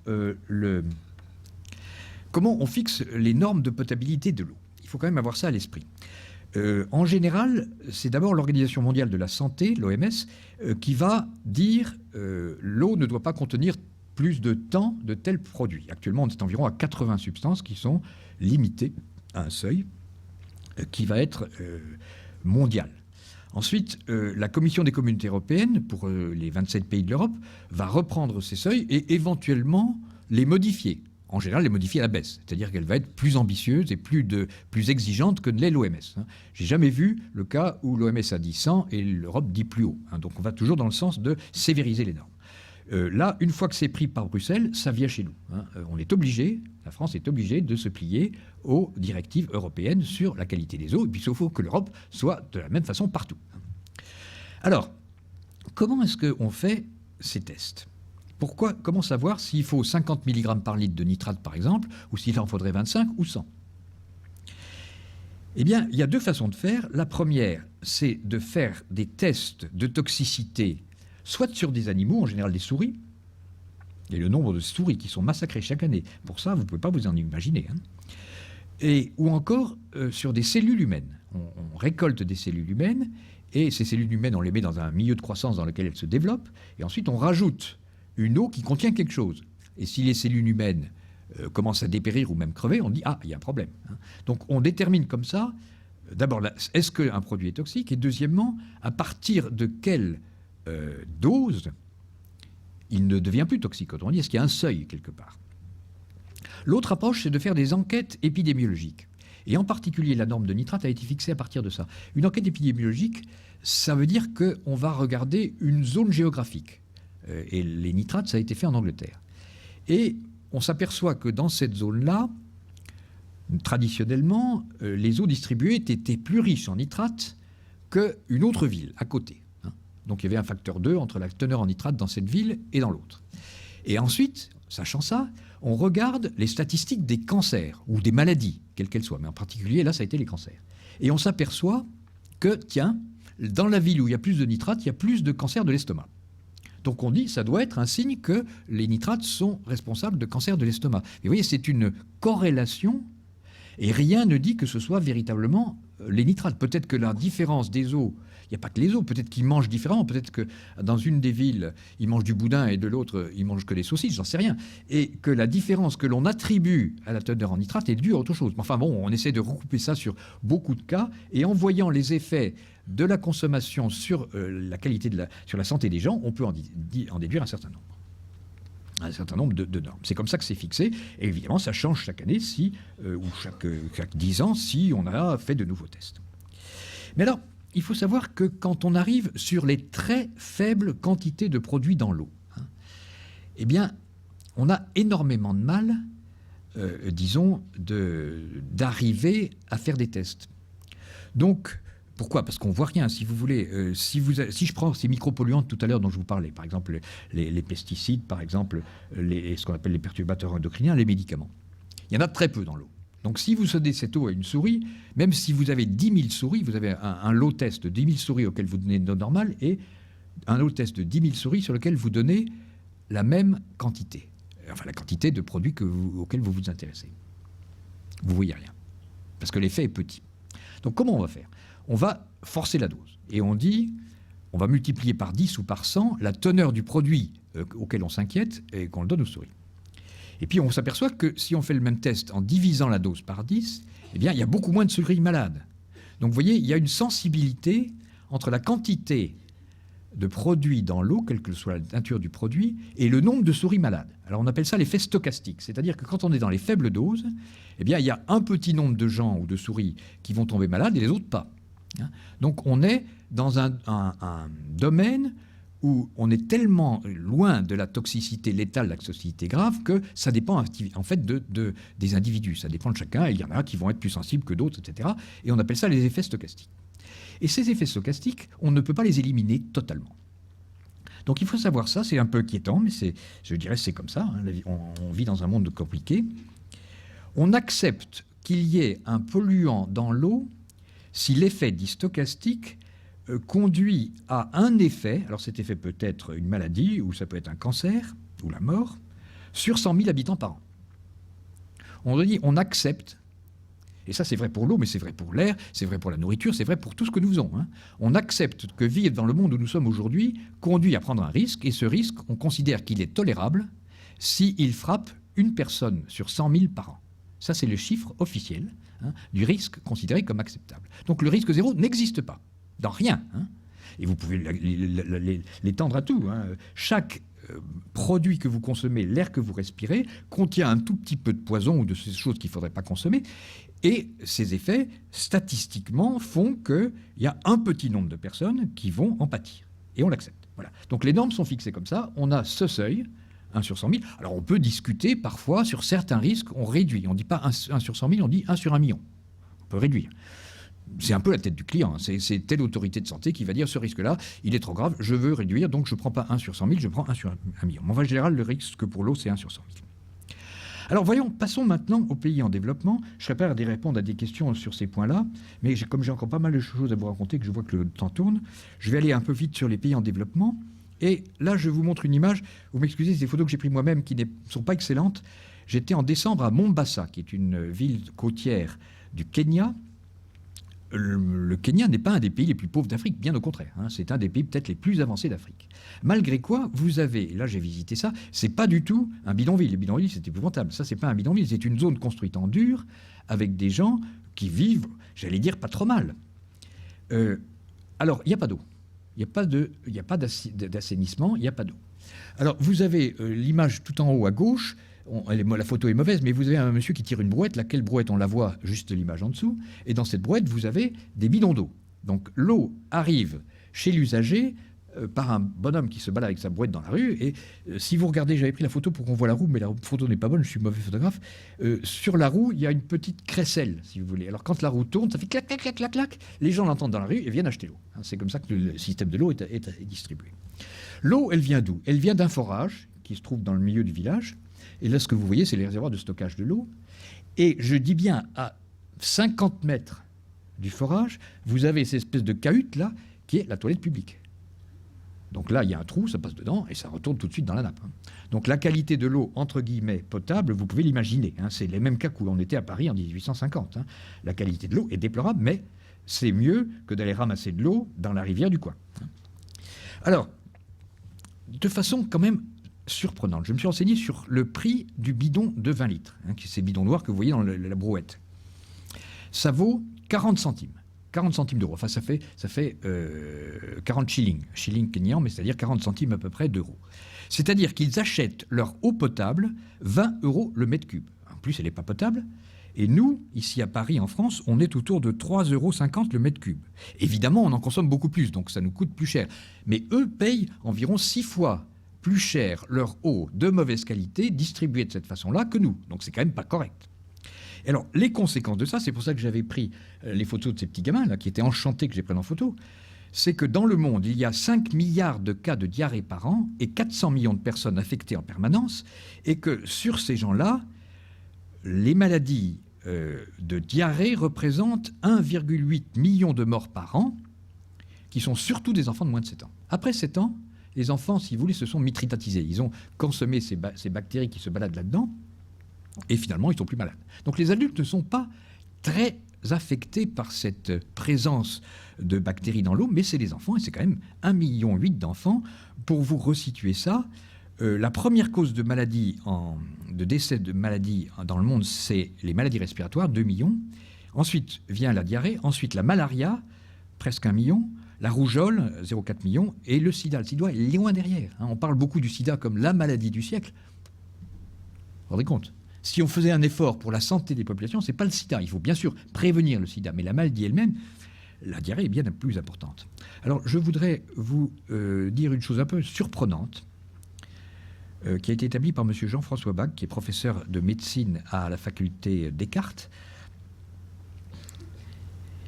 comment on fixe les normes de potabilité de l'eau. Il faut quand même avoir ça à l'esprit. En général, c'est d'abord l'Organisation mondiale de la santé, l'OMS, qui va dire l'eau ne doit pas contenir plus de temps de tels produits. Actuellement, on est environ à 80 substances qui sont limitées à un seuil qui va être mondial. Ensuite, la Commission des communautés européennes, pour les 27 pays de l'Europe, va reprendre ces seuils et éventuellement les modifier. En général, les modifier à la baisse. C'est-à-dire qu'elle va être plus ambitieuse et plus exigeante que ne l'est l'OMS. J'ai jamais vu le cas où l'OMS a dit 100 et l'Europe dit plus haut. Donc on va toujours dans le sens de sévériser les normes. Là, une fois que c'est pris par Bruxelles, ça vient chez nous. On est obligé, la France est obligée de se plier aux directives européennes sur la qualité des eaux. Et puis il faut que l'Europe soit de la même façon partout. Alors, comment est-ce qu'on fait ces tests ? Comment savoir s'il faut 50 mg par litre de nitrate, par exemple, ou s'il en faudrait 25 ou 100 ? Eh bien, il y a deux façons de faire. La première, c'est de faire des tests de toxicité, soit sur des animaux, en général des souris, et le nombre de souris qui sont massacrées chaque année. Pour ça, vous ne pouvez pas vous en imaginer. Ou encore sur des cellules humaines. On récolte des cellules humaines, et ces cellules humaines, on les met dans un milieu de croissance dans lequel elles se développent, et ensuite on rajoute une eau qui contient quelque chose. Et si les cellules humaines commencent à dépérir ou même crever, on dit « Ah, il y a un problème ». Donc on détermine comme ça, d'abord, est-ce qu'un produit est toxique ? Et deuxièmement, à partir de quelle dose il ne devient plus toxique. Autrement dit, est-ce qu'il y a un seuil quelque part ? L'autre approche, c'est de faire des enquêtes épidémiologiques. Et en particulier, la norme de nitrate a été fixée à partir de ça. Une enquête épidémiologique, ça veut dire qu'on va regarder une zone géographique. Et les nitrates, ça a été fait en Angleterre. Et on s'aperçoit que dans cette zone-là, traditionnellement, les eaux distribuées étaient plus riches en nitrates qu'une autre ville à côté. Donc il y avait un facteur 2 entre la teneur en nitrate dans cette ville et dans l'autre. Et ensuite, sachant ça, on regarde les statistiques des cancers ou des maladies, quelles qu'elles soient. Mais en particulier, là, ça a été les cancers. Et on s'aperçoit que, tiens, dans la ville où il y a plus de nitrates, il y a plus de cancers de l'estomac. Donc on dit, ça doit être un signe que les nitrates sont responsables de cancer de l'estomac. Et vous voyez, c'est une corrélation, et rien ne dit que ce soit véritablement les nitrates. Peut-être que la différence des eaux, il n'y a pas que les eaux, peut-être qu'ils mangent différemment, peut-être que dans une des villes, ils mangent du boudin et de l'autre, ils mangent que des saucisses, j'en sais rien. Et que la différence que l'on attribue à la teneur en nitrate est due à autre chose. Enfin bon, on essaie de recouper ça sur beaucoup de cas, et en voyant les effets de la consommation sur la qualité sur la santé des gens, on peut en déduire un certain nombre de normes. C'est comme ça que c'est fixé. Et évidemment, ça change chaque année ou chaque 10 ans si on a fait de nouveaux tests. Mais alors, il faut savoir que quand on arrive sur les très faibles quantités de produits dans l'eau, eh bien, on a énormément de mal, disons, d'arriver à faire des tests. Donc, pourquoi ? Parce qu'on ne voit rien. Si vous voulez, si je prends ces micropolluants tout à l'heure dont je vous parlais, par exemple les pesticides, par exemple ce qu'on appelle les perturbateurs endocriniens, les médicaments, il y en a très peu dans l'eau. Donc si vous donnez cette eau à une souris, même si vous avez 10 000 souris, vous avez un lot test de 10 000 souris auquel vous donnez une eau normale et un lot test de 10 000 souris sur lequel vous donnez la même quantité, enfin la quantité de produits auxquels vous vous intéressez. Vous ne voyez rien, parce que l'effet est petit. Donc comment on va faire ? On va forcer la dose. Et on dit, on va multiplier par 10 ou par 100 la teneur du produit auquel on s'inquiète et qu'on le donne aux souris. Et puis on s'aperçoit que si on fait le même test en divisant la dose par 10, eh bien il y a beaucoup moins de souris malades. Donc vous voyez, il y a une sensibilité entre la quantité de produits dans l'eau, quelle que soit la nature du produit, et le nombre de souris malades. Alors on appelle ça l'effet stochastique, c'est-à-dire que quand on est dans les faibles doses, eh bien il y a un petit nombre de gens ou de souris qui vont tomber malades et les autres pas. Donc on est dans un domaine où on est tellement loin de la toxicité létale, de la toxicité grave, que ça dépend en fait des individus. Ça dépend de chacun, et il y en a qui vont être plus sensibles que d'autres, etc. Et on appelle ça les effets stochastiques. Et ces effets stochastiques, on ne peut pas les éliminer totalement. Donc il faut savoir ça, c'est un peu inquiétant, mais je dirais que c'est comme ça. On vit dans un monde compliqué. On accepte qu'il y ait un polluant dans l'eau si l'effet dit stochastique conduit à un effet, alors cet effet peut être une maladie, ou ça peut être un cancer, ou la mort, sur 100 000 habitants par an. On accepte, et ça c'est vrai pour l'eau, mais c'est vrai pour l'air, c'est vrai pour la nourriture, c'est vrai pour tout ce que nous faisons. On accepte que vivre dans le monde où nous sommes aujourd'hui conduit à prendre un risque, et ce risque, on considère qu'il est tolérable s'il frappe une personne sur 100 000 par an. Ça c'est le chiffre officiel du risque considéré comme acceptable. Donc le risque zéro n'existe pas. Dans rien. Et vous pouvez l'étendre à tout. Chaque produit que vous consommez, l'air que vous respirez, contient un tout petit peu de poison ou de ces choses qu'il ne faudrait pas consommer. Et ces effets, statistiquement, font qu'il y a un petit nombre de personnes qui vont en pâtir. Et on l'accepte. Voilà. Donc les normes sont fixées comme ça. On a ce seuil, 1 sur 100 000. Alors on peut discuter parfois sur certains risques, on réduit. On ne dit pas 1 sur 100 000, on dit 1 sur 1 million. On peut réduire. C'est un peu la tête du client. C'est telle autorité de santé qui va dire ce risque-là, il est trop grave, je veux réduire, donc je ne prends pas 1 sur 100 000, je prends 1 sur 1 million. En général, le risque pour l'eau, c'est 1 sur 100 000. Alors passons maintenant aux pays en développement. Je serai prêt à répondre à des questions sur ces points-là, mais comme j'ai encore pas mal de choses à vous raconter, que je vois que le temps tourne, je vais aller un peu vite sur les pays en développement. Et là, je vous montre une image. Vous m'excusez, c'est des photos que j'ai prises moi-même qui ne sont pas excellentes. J'étais en décembre à Mombasa, qui est une ville côtière du Kenya. Le Kenya n'est pas un des pays les plus pauvres d'Afrique, bien au contraire. C'est un des pays peut-être les plus avancés d'Afrique. Malgré quoi, vous avez, là j'ai visité ça, c'est pas du tout un bidonville. Les bidonvilles, c'est épouvantable. Ça, c'est pas un bidonville, c'est une zone construite en dur avec des gens qui vivent, j'allais dire, pas trop mal. Alors, il n'y a pas d'eau. Il n'y a pas d'assainissement, il n'y a pas d'eau. Alors, vous avez l'image tout en haut à gauche. La photo est mauvaise, mais vous avez un monsieur qui tire une brouette. Laquelle brouette, on la voit juste l'image en dessous. Et dans cette brouette, vous avez des bidons d'eau. Donc l'eau arrive chez l'usager par un bonhomme qui se balade avec sa brouette dans la rue. Et si vous regardez, j'avais pris la photo pour qu'on voit la roue, mais la photo n'est pas bonne, je suis mauvais photographe. Sur la roue, il y a une petite crécelle, si vous voulez. Alors quand la roue tourne, ça fait clac, clac, clac, clac, clac. Les gens l'entendent dans la rue et viennent acheter l'eau. C'est comme ça que le système de l'eau est distribué. L'eau, elle vient d'où? Elle vient d'un forage qui se trouve dans le milieu du village. Et là, ce que vous voyez, c'est les réservoirs de stockage de l'eau. Et je dis bien, à 50 mètres du forage, vous avez cette espèce de cahute là, qui est la toilette publique. Donc là, il y a un trou, ça passe dedans et ça retourne tout de suite dans la nappe. Donc la qualité de l'eau, entre guillemets, potable, vous pouvez l'imaginer. C'est les mêmes cas où on était à Paris en 1850. La qualité de l'eau est déplorable, mais c'est mieux que d'aller ramasser de l'eau dans la rivière du coin. Alors, de façon quand même surprenante, je me suis renseigné sur le prix du bidon de 20 litres, ces bidons noirs que vous voyez dans la brouette. Ça vaut 40 centimes. 40 centimes d'euros. Enfin, ça fait 40 shillings kenyans, mais c'est-à-dire 40 centimes à peu près d'euros. C'est-à-dire qu'ils achètent leur eau potable 20 € le mètre cube. En plus, elle n'est pas potable. Et nous, ici à Paris, en France, on est autour de 3,50 € le mètre cube. Évidemment, on en consomme beaucoup plus, donc ça nous coûte plus cher. Mais eux payent environ 6 fois plus cher leur eau de mauvaise qualité distribuée de cette façon-là que nous. Donc c'est quand même pas correct. Et alors, les conséquences de ça, c'est pour ça que j'avais pris les photos de ces petits gamins là, qui étaient enchantés que j'ai pris en photo, c'est que dans le monde, il y a 5 milliards de cas de diarrhée par an et 400 millions de personnes affectées en permanence, et que sur ces gens-là, les maladies de diarrhée représentent 1,8 million de morts par an, qui sont surtout des enfants de moins de 7 ans. Après 7 ans, les enfants, si vous voulez, se sont mitritatisés. Ils ont consommé ces bactéries qui se baladent là-dedans, et finalement, ils ne sont plus malades. Donc les adultes ne sont pas très affectés par cette présence de bactéries dans l'eau, mais c'est les enfants, et c'est quand même 1,8 million d'enfants. Pour vous resituer ça, la première cause de maladie, de décès de maladies dans le monde, c'est les maladies respiratoires, 2 millions. Ensuite vient la diarrhée, ensuite la malaria, presque 1 million, la rougeole, 0,4 million, et le sida. Le sida est loin derrière. On parle beaucoup du sida comme la maladie du siècle. Vous vous rendez compte ? Si on faisait un effort pour la santé des populations, ce n'est pas le sida. Il faut bien sûr prévenir le sida, mais la maladie elle-même, la diarrhée est bien plus importante. Alors, je voudrais vous dire une chose un peu surprenante qui a été établie par M. Jean-François Bach, qui est professeur de médecine à la faculté Descartes,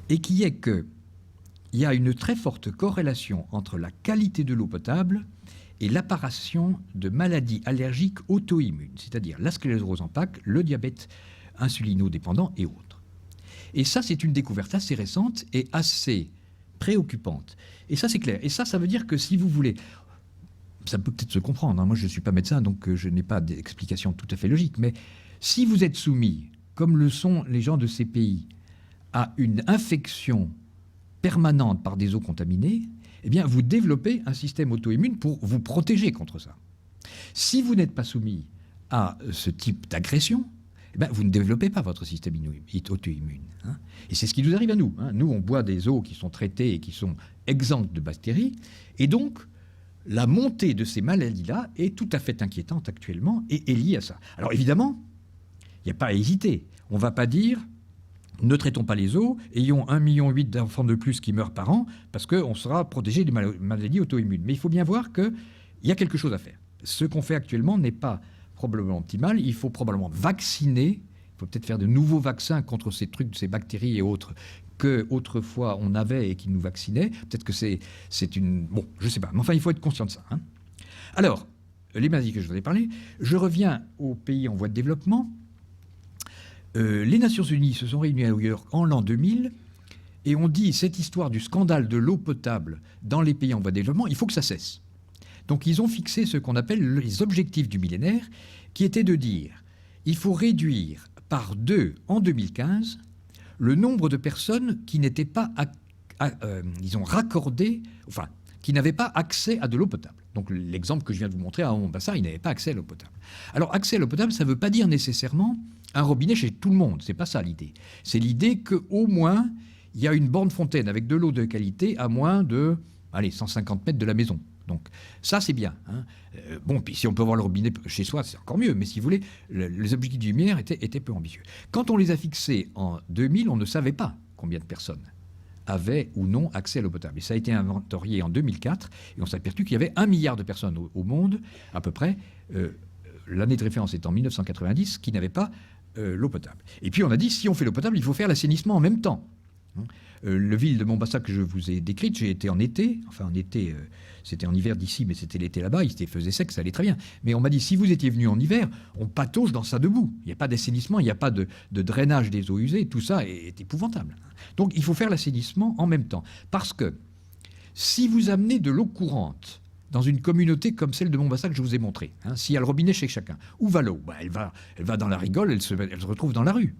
et qui est qu'il y a une très forte corrélation entre la qualité de l'eau potable et l'apparition de maladies allergiques auto-immunes, c'est-à-dire la sclérose en plaques, le diabète insulinodépendant et autres. Et ça, c'est une découverte assez récente et assez préoccupante. Et ça, c'est clair. Et ça veut dire que si vous voulez, ça peut peut-être se comprendre, moi je ne suis pas médecin, donc je n'ai pas d'explication tout à fait logique, mais si vous êtes soumis, comme le sont les gens de ces pays, à une infection permanente par des eaux contaminées, eh bien, vous développez un système auto-immune pour vous protéger contre ça. Si vous n'êtes pas soumis à ce type d'agression, eh bien, vous ne développez pas votre système auto-immune. Et c'est ce qui nous arrive à nous. Nous, on boit des eaux qui sont traitées et qui sont exemptes de bactéries. Et donc, la montée de ces maladies-là est tout à fait inquiétante actuellement et est liée à ça. Alors évidemment, il n'y a pas à hésiter. On ne va pas dire... Ne traitons pas les eaux, ayons 1,8 million d'enfants de plus qui meurent par an, parce qu'on sera protégé des maladies auto-immunes. Mais il faut bien voir qu'il y a quelque chose à faire. Ce qu'on fait actuellement n'est pas probablement optimal. Il faut probablement vacciner. Il faut peut-être faire de nouveaux vaccins contre ces trucs, ces bactéries et autres qu'autrefois on avait et qui nous vaccinaient. Peut-être que c'est une... Bon, je ne sais pas. Mais enfin, il faut être conscient de ça. Alors, les maladies que je vous ai parlé, je reviens aux pays en voie de développement. Les Nations Unies se sont réunies à New York en l'an 2000 et ont dit cette histoire du scandale de l'eau potable dans les pays en voie de développement, il faut que ça cesse. Donc ils ont fixé ce qu'on appelle les objectifs du millénaire, qui étaient de dire il faut réduire par 2 en 2015 le nombre de personnes qui n'étaient pas, disons, raccordées, enfin, qui n'avaient pas accès à de l'eau potable. Donc l'exemple que je viens de vous montrer à Mombasa, ils n'avaient pas accès à l'eau potable. Alors accès à l'eau potable, ça ne veut pas dire nécessairement un robinet chez tout le monde. C'est pas ça l'idée. C'est l'idée qu'au moins, il y a une borne fontaine avec de l'eau de qualité à moins de 150 mètres de la maison. Donc ça, c'est bien. Bon, puis si on peut avoir le robinet chez soi, c'est encore mieux. Mais si vous voulez, les objectifs du millénaire étaient peu ambitieux. Quand on les a fixés en 2000, on ne savait pas combien de personnes avaient ou non accès à l'eau potable. Et ça a été inventorié en 2004, et on s'est aperçu qu'il y avait 1 milliard de personnes au monde, à peu près, l'année de référence étant 1990, qui n'avaient pas l'eau potable. Et puis on a dit, si on fait l'eau potable, il faut faire l'assainissement en même temps. Le ville de Mombasa que je vous ai décrite, j'ai été en été, enfin en été, c'était en hiver d'ici, mais c'était l'été là-bas, il faisait sec, ça allait très bien. Mais on m'a dit, si vous étiez venu en hiver, on patauge dans ça debout. Il n'y a pas d'assainissement, il n'y a pas de drainage des eaux usées, tout ça est épouvantable. Donc il faut faire l'assainissement en même temps. Parce que si vous amenez de l'eau courante dans une communauté comme celle de Mombasa que je vous ai montrée, s'il y a le robinet chez chacun, où va l'eau? Elle va dans la rigole, elle se retrouve dans la rue.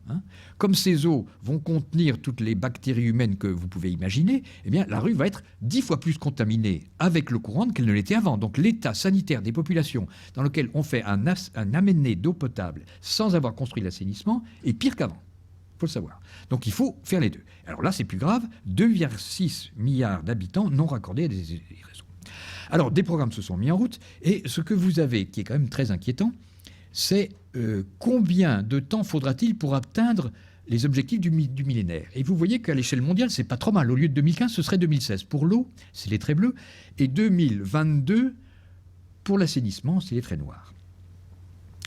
Comme ces eaux vont contenir toutes les bactéries humaines que vous pouvez imaginer, eh bien, la rue va être 10 fois plus contaminée avec l'eau courante qu'elle ne l'était avant. Donc l'état sanitaire des populations dans lequel on fait un amené d'eau potable sans avoir construit l'assainissement est pire qu'avant. Il faut le savoir. Donc il faut faire les deux. Alors là, c'est plus grave, 2,6 milliards d'habitants non raccordés à des réseaux. Alors, des programmes se sont mis en route, et ce que vous avez, qui est quand même très inquiétant, c'est combien de temps faudra-t-il pour atteindre les objectifs du millénaire. Et vous voyez qu'à l'échelle mondiale, c'est pas trop mal. Au lieu de 2015, ce serait 2016 pour l'eau, c'est les traits bleus, et 2022 pour l'assainissement, c'est les traits noirs.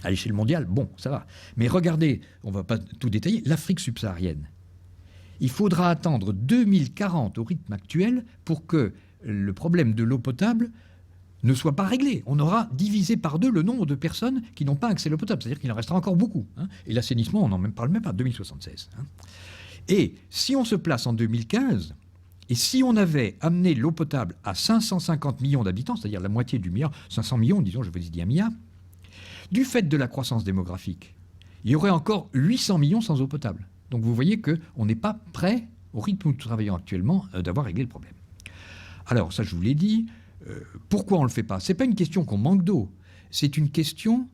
À l'échelle mondiale, bon, ça va. Mais regardez, on ne va pas tout détailler, l'Afrique subsaharienne. Il faudra attendre 2040 au rythme actuel pour que le problème de l'eau potable ne soit pas réglé. On aura divisé par 2 le nombre de personnes qui n'ont pas accès à l'eau potable. C'est-à-dire qu'il en restera encore beaucoup. Et l'assainissement, on n'en parle même pas, 2076. Et si on se place en 2015, et si on avait amené l'eau potable à 550 millions d'habitants, c'est-à-dire la moitié du milliard, 500 millions, disons, je vous ai dit 1 milliard, du fait de la croissance démographique, il y aurait encore 800 millions sans eau potable. Donc vous voyez qu'on n'est pas prêt, au rythme où nous travaillons actuellement, d'avoir réglé le problème. Alors, ça, je vous l'ai dit. Pourquoi on ne le fait pas? Ce n'est pas une question qu'on manque d'eau. C'est une question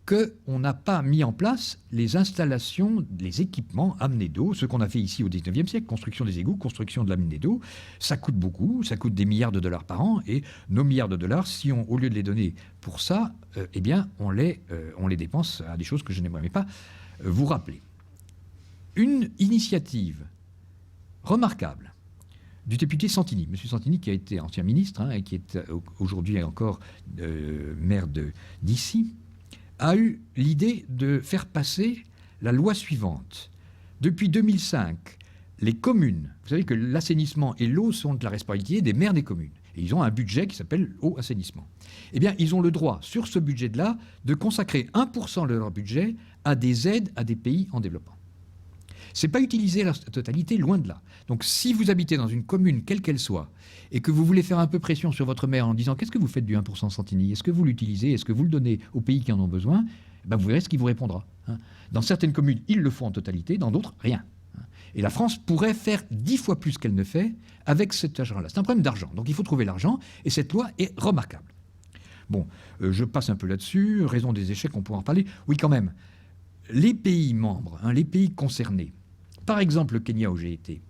qu'on n'a pas mis en place les installations, les équipements amenés d'eau, ce qu'on a fait ici au XIXe siècle, construction des égouts, construction de l'amener d'eau. Ça coûte beaucoup, ça coûte des milliards de dollars par an. Et nos milliards de dollars, si on, au lieu de les donner pour ça, eh bien, on les dépense à des choses que je n'aimerais pas vous rappeler. Une initiative remarquable du député Santini, M. Santini qui a été ancien ministre et qui est aujourd'hui encore maire d'ici, a eu l'idée de faire passer la loi suivante. Depuis 2005, les communes, vous savez que l'assainissement et l'eau sont de la responsabilité des maires des communes. Et ils ont un budget qui s'appelle eau assainissement. Eh bien, ils ont le droit, sur ce budget-là, de consacrer 1% de leur budget à des aides à des pays en développement. Ce n'est pas utilisé à la totalité, loin de là. Donc si vous habitez dans une commune, quelle qu'elle soit, et que vous voulez faire un peu pression sur votre maire en disant « Qu'est-ce que vous faites du 1% Santini? Est-ce que vous l'utilisez? Est-ce que vous le donnez aux pays qui en ont besoin ?» Vous verrez ce qu'il vous répondra. Dans certaines communes, ils le font en totalité, dans d'autres, rien. Et la France pourrait faire 10 fois plus qu'elle ne fait avec cet argent-là. C'est un problème d'argent. Donc il faut trouver l'argent, et cette loi est remarquable. Bon, je passe un peu là-dessus. Raison des échecs, on pourra en parler. Oui, quand même. Les pays membres, les pays concernés, par exemple le Kenya où j'ai été,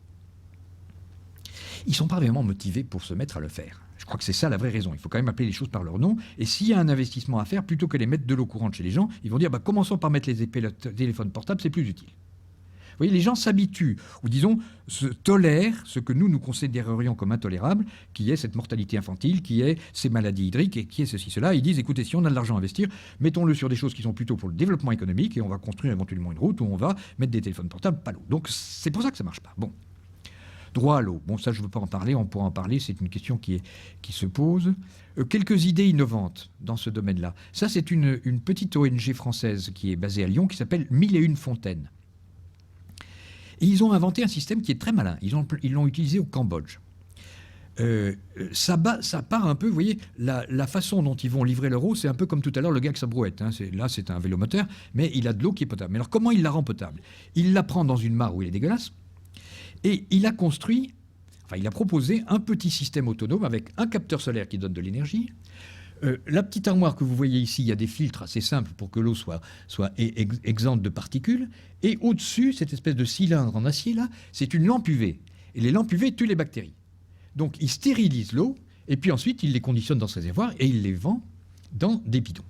ils ne sont pas vraiment motivés pour se mettre à le faire. Je crois que c'est ça la vraie raison. Il faut quand même appeler les choses par leur nom. Et s'il y a un investissement à faire, plutôt que les mettre de l'eau courante chez les gens, ils vont dire commençons par mettre les téléphones portables, c'est plus utile. Vous voyez, les gens s'habituent, ou disons, se tolèrent ce que nous considérerions comme intolérable, qui est cette mortalité infantile, qui est ces maladies hydriques, et qui est ceci, cela. Ils disent, écoutez, si on a de l'argent à investir, mettons-le sur des choses qui sont plutôt pour le développement économique, et on va construire éventuellement une route où on va mettre des téléphones portables, pas l'eau. Donc c'est pour ça que ça ne marche pas. Bon. Droit à l'eau. Bon, ça, je ne veux pas en parler, on pourra en parler, c'est une question qui se pose. Quelques idées innovantes dans ce domaine-là. Ça, c'est une petite ONG française qui est basée à Lyon, qui s'appelle 1001 fontaines. Et ils ont inventé un système qui est très malin. Ils l'ont utilisé au Cambodge. Ça part un peu, vous voyez, la façon dont ils vont livrer leur eau, c'est un peu comme tout à l'heure le gars avec sa brouette. Là, c'est un vélomoteur, mais il a de l'eau qui est potable. Mais alors, comment il la rend potable? Il la prend dans une mare où il est dégueulasse, et il a proposé un petit système autonome avec un capteur solaire qui donne de l'énergie. La petite armoire que vous voyez ici, il y a des filtres assez simples pour que l'eau soit exempte de particules. Et au-dessus, cette espèce de cylindre en acier, là, c'est une lampe UV. Et les lampes UV tuent les bactéries. Donc, il stérilise l'eau, et puis ensuite, il les conditionne dans ce réservoir, et il les vend dans des bidons.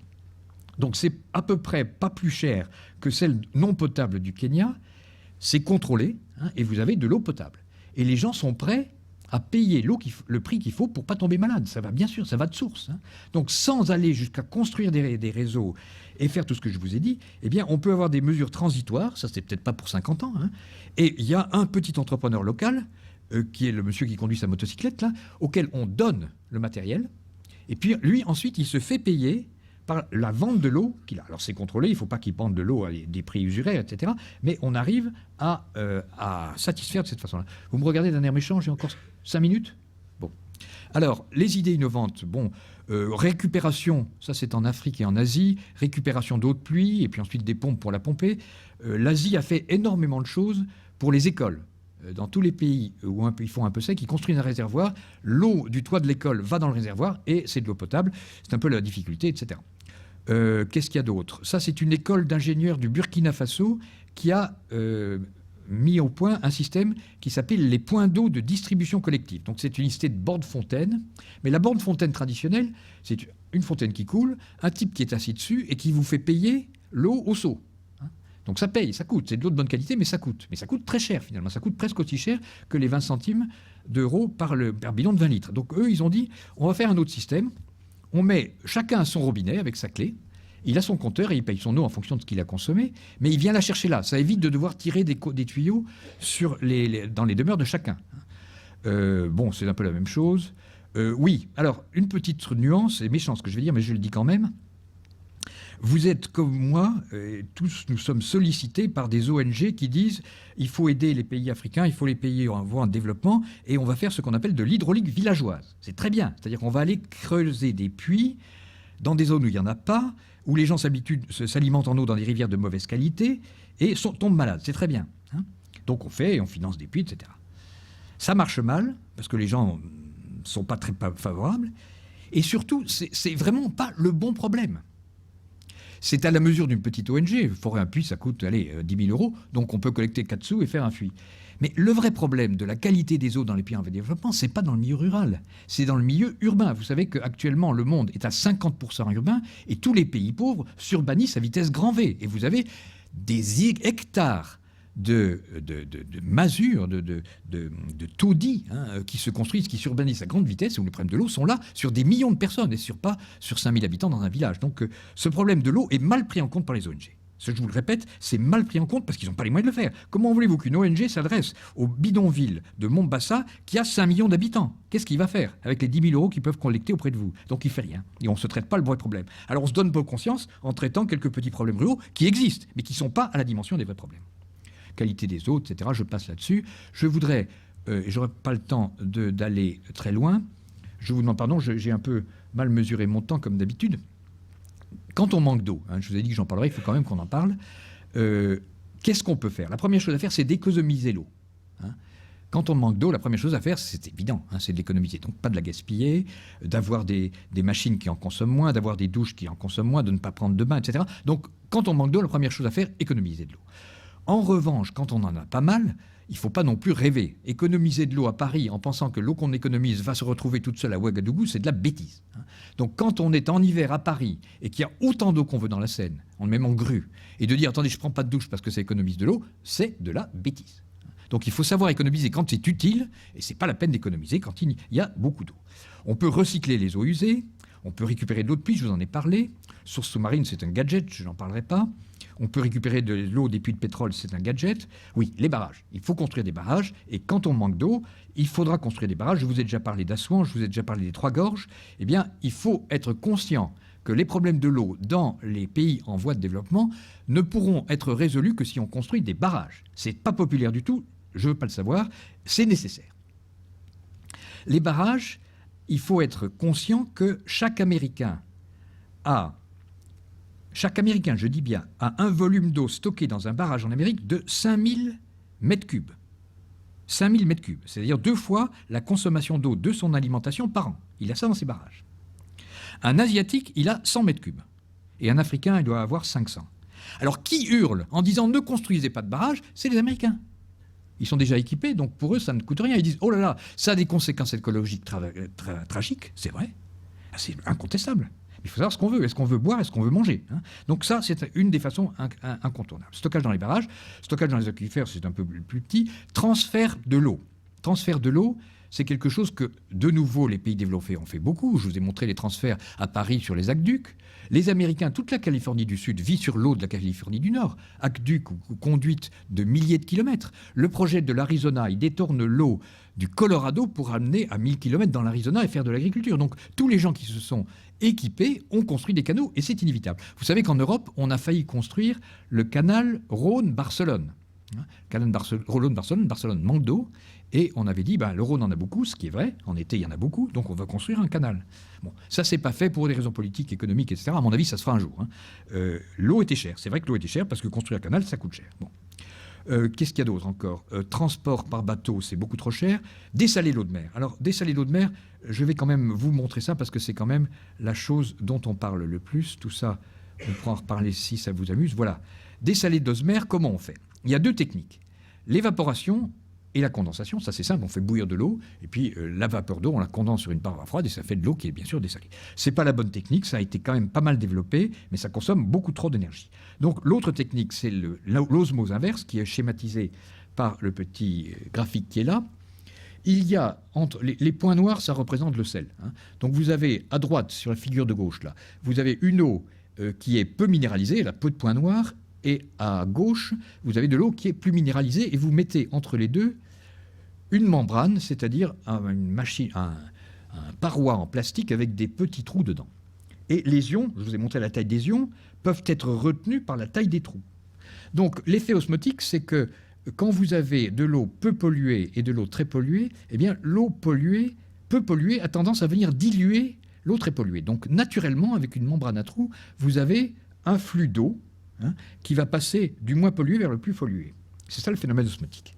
Donc, c'est à peu près pas plus cher que celle non potable du Kenya. C'est contrôlé, et vous avez de l'eau potable. et les gens sont prêts à payer le prix qu'il faut pour ne pas tomber malade. Ça va, bien sûr, ça va de source. Hein. Donc sans aller jusqu'à construire des réseaux et faire tout ce que je vous ai dit, eh bien, on peut avoir des mesures transitoires, ça c'est peut-être pas pour 50 ans, hein, et il y a un petit entrepreneur local, qui est le monsieur qui conduit sa motocyclette, là, auquel on donne le matériel, et puis lui, ensuite, il se fait payer par la vente de l'eau qu'il a. Alors c'est contrôlé, il ne faut pas qu'il vende de l'eau à des prix usuraires, etc. Mais on arrive à satisfaire de cette façon-là. Vous me regardez d'un air méchant, j'ai encore 5 minutes. Bon. Alors, les idées innovantes, bon, récupération, ça c'est en Afrique et en Asie, récupération d'eau de pluie, et puis ensuite des pompes pour la pomper. L'Asie a fait énormément de choses pour les écoles. Dans tous les pays où ils font un peu sec, ils construisent un réservoir, l'eau du toit de l'école va dans le réservoir et c'est de l'eau potable. C'est un peu la difficulté, etc. Qu'est-ce qu'il y a d'autre? Ça, c'est une école d'ingénieurs du Burkina Faso qui a mis au point un système qui s'appelle les points d'eau de distribution collective. Donc c'est une liste de bornes-fontaines, mais la borne-fontaine traditionnelle, c'est une fontaine qui coule, un type qui est assis dessus et qui vous fait payer l'eau au seau. Donc ça paye, ça coûte. C'est de l'eau de bonne qualité, mais ça coûte. Mais ça coûte très cher, finalement. Ça coûte presque aussi cher que les 20 centimes d'euros par bidon de 20 litres. Donc eux, ils ont dit, on va faire un autre système. On met chacun à son robinet avec sa clé. Il a son compteur et il paye son eau en fonction de ce qu'il a consommé. Mais il vient la chercher là. Ça évite de devoir tirer des tuyaux dans les demeures de chacun. Bon, c'est un peu la même chose. Oui, alors, une petite nuance, c'est méchant ce que je vais dire, mais je le dis quand même. Vous êtes comme moi, tous nous sommes sollicités par des ONG qui disent il faut aider les pays africains, il faut les pays en voie de développement, et on va faire ce qu'on appelle de l'hydraulique villageoise. C'est très bien, c'est-à-dire qu'on va aller creuser des puits dans des zones où il n'y en a pas, où les gens s'alimentent en eau dans des rivières de mauvaise qualité et tombent malades. C'est très bien. Hein. Donc on fait, on finance des puits, etc. Ça marche mal, parce que les gens ne sont pas très favorables, et surtout, c'est vraiment pas le bon problème. C'est à la mesure d'une petite ONG. Forer un puits, ça coûte, 10 000 euros. Donc on peut collecter 4 sous et faire un puits. Mais le vrai problème de la qualité des eaux dans les pays en voie de développement, c'est pas dans le milieu rural. C'est dans le milieu urbain. Vous savez qu'actuellement, le monde est à 50% urbain et tous les pays pauvres s'urbanisent à vitesse grand V. Et vous avez des hectares de masures, de taudis qui se construisent, qui s'urbanisent à grande vitesse, où les problèmes de l'eau sont là sur des millions de personnes et pas sur 5000 habitants dans un village. Donc ce problème de l'eau est mal pris en compte par les ONG. Je vous le répète, c'est mal pris en compte parce qu'ils n'ont pas les moyens de le faire. Comment voulez-vous qu'une ONG s'adresse au bidonville de Mombasa qui a 5 millions d'habitants? Qu'est-ce qu'il va faire avec les 10 000 euros qu'ils peuvent collecter auprès de vous? Donc il ne fait rien. Et on ne se traite pas le vrai problème. Alors on se donne bonne conscience en traitant quelques petits problèmes ruraux qui existent, mais qui ne sont pas à la dimension des vrais problèmes. Qualité des eaux, etc. Je passe là-dessus. Je voudrais, et je n'aurai pas le temps d'aller très loin, je vous demande pardon, j'ai un peu mal mesuré mon temps comme d'habitude. Quand on manque d'eau, je vous ai dit que j'en parlerai, il faut quand même qu'on en parle, qu'est-ce qu'on peut faire? La première chose à faire, c'est d'économiser l'eau. Quand on manque d'eau, la première chose à faire, c'est évident, c'est de l'économiser. Donc pas de la gaspiller, d'avoir des machines qui en consomment moins, d'avoir des douches qui en consomment moins, de ne pas prendre de bain, etc. Donc quand on manque d'eau, la première chose à faire, économiser de l'eau. En revanche, quand on en a pas mal, il ne faut pas non plus rêver. Économiser de l'eau à Paris en pensant que l'eau qu'on économise va se retrouver toute seule à Ouagadougou, c'est de la bêtise. Donc quand on est en hiver à Paris et qu'il y a autant d'eau qu'on veut dans la Seine, on le met en grue, et de dire « attendez, je ne prends pas de douche parce que ça économise de l'eau », c'est de la bêtise. Donc il faut savoir économiser quand c'est utile, et ce n'est pas la peine d'économiser quand il y a beaucoup d'eau. On peut recycler les eaux usées, on peut récupérer de l'eau de pluie, je vous en ai parlé. Source sous-marine, c'est un gadget, je n'en parlerai pas. On peut récupérer de l'eau des puits de pétrole, c'est un gadget. Oui, les barrages. Il faut construire des barrages. Et quand on manque d'eau, il faudra construire des barrages. Je vous ai déjà parlé d'Assouan, je vous ai déjà parlé des Trois Gorges. Eh bien, il faut être conscient que les problèmes de l'eau dans les pays en voie de développement ne pourront être résolus que si on construit des barrages. C'est pas populaire du tout, je ne veux pas le savoir, c'est nécessaire. Les barrages, il faut être conscient que chaque Américain, je dis bien, a un volume d'eau stocké dans un barrage en Amérique de 5000 mètres cubes. 5000 mètres cubes, c'est-à-dire 2 fois la consommation d'eau de son alimentation par an. Il a ça dans ses barrages. Un Asiatique, il a 100 mètres cubes. Et un Africain, il doit avoir 500. Alors qui hurle en disant ne construisez pas de barrages? C'est les Américains. Ils sont déjà équipés, donc pour eux, ça ne coûte rien. Ils disent oh là là, ça a des conséquences écologiques tragiques, c'est vrai. C'est incontestable. Il faut savoir ce qu'on veut. Est-ce qu'on veut boire? Est-ce qu'on veut manger? Donc ça, c'est une des façons incontournables. Stockage dans les barrages, stockage dans les aquifères, c'est un peu plus petit. Transfert de l'eau. transfert de l'eau, c'est quelque chose que, de nouveau, les pays développés ont fait beaucoup. Je vous ai montré les transferts à Paris sur les aqueducs. Les Américains, toute la Californie du Sud vit sur l'eau de la Californie du Nord. Aqueducs ou conduites de milliers de kilomètres. Le projet de l'Arizona, il détourne l'eau du Colorado pour amener à 1000 kilomètres dans l'Arizona et faire de l'agriculture. Donc tous les gens qui se sont équipés ont construit des canaux et c'est inévitable. Vous savez qu'en Europe, on a failli construire le canal Rhône-Barcelone. Canal Rhône-Barcelone, Barcelone manque d'eau. Et on avait dit, le Rhône en a beaucoup, ce qui est vrai. En été, il y en a beaucoup, donc on va construire un canal. Bon, ça, c'est pas fait pour des raisons politiques, économiques, etc. À mon avis, ça se fera un jour. L'eau était chère. C'est vrai que l'eau était chère parce que construire un canal, ça coûte cher. Bon. Qu'est-ce qu'il y a d'autre encore ? Transport par bateau, c'est beaucoup trop cher. Dessaler l'eau de mer. Alors, dessaler l'eau de mer, je vais quand même vous montrer ça parce que c'est quand même la chose dont on parle le plus. Tout ça, on pourra en reparler si ça vous amuse. Voilà. Dessaler l'eau de mer, comment on fait ? Il y a deux techniques. L'évaporation et la condensation, ça c'est simple, on fait bouillir de l'eau, et puis la vapeur d'eau, on la condense sur une paroi froide, et ça fait de l'eau qui est bien sûr dessalée. C'est pas la bonne technique, ça a été quand même pas mal développé, mais ça consomme beaucoup trop d'énergie. Donc l'autre technique, c'est l'osmose inverse, qui est schématisée par le petit graphique qui est là. Il y a entre les points noirs, ça représente le sel. Donc vous avez à droite, sur la figure de gauche, là, vous avez une eau qui est peu minéralisée, elle a peu de points noirs, et à gauche, vous avez de l'eau qui est plus minéralisée, et vous mettez entre les deux une membrane, c'est-à-dire un paroi en plastique avec des petits trous dedans. Et les ions, je vous ai montré la taille des ions, peuvent être retenus par la taille des trous. Donc l'effet osmotique, c'est que quand vous avez de l'eau peu polluée et de l'eau très polluée, eh bien l'eau peu polluée a tendance à venir diluer l'eau très polluée. Donc naturellement, avec une membrane à trous, vous avez un flux d'eau qui va passer du moins pollué vers le plus pollué. C'est ça le phénomène osmotique.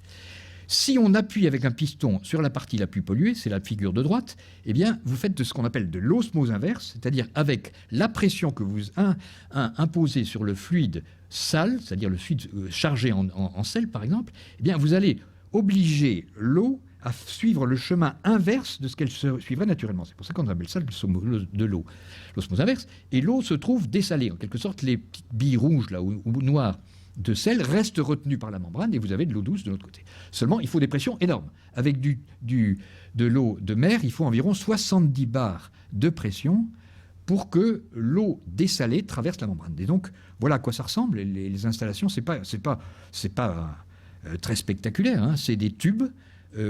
Si on appuie avec un piston sur la partie la plus polluée, c'est la figure de droite, eh bien, vous faites de ce qu'on appelle de l'osmose inverse, c'est-à-dire avec la pression que vous imposez sur le fluide sale, c'est-à-dire le fluide chargé en sel, par exemple, eh bien, vous allez obliger l'eau à suivre le chemin inverse de ce qu'elle suivrait naturellement. C'est pour ça qu'on appelle ça de l'eau, l'osmose inverse. Et l'eau se trouve dessalée. En quelque sorte, les petites billes rouges là, ou noires de sel restent retenues par la membrane et vous avez de l'eau douce de l'autre côté. Seulement, il faut des pressions énormes. Avec de l'eau de mer, il faut environ 70 bars de pression pour que l'eau dessalée traverse la membrane. Et donc, voilà à quoi ça ressemble. Les installations, c'est pas très spectaculaire. C'est des tubes.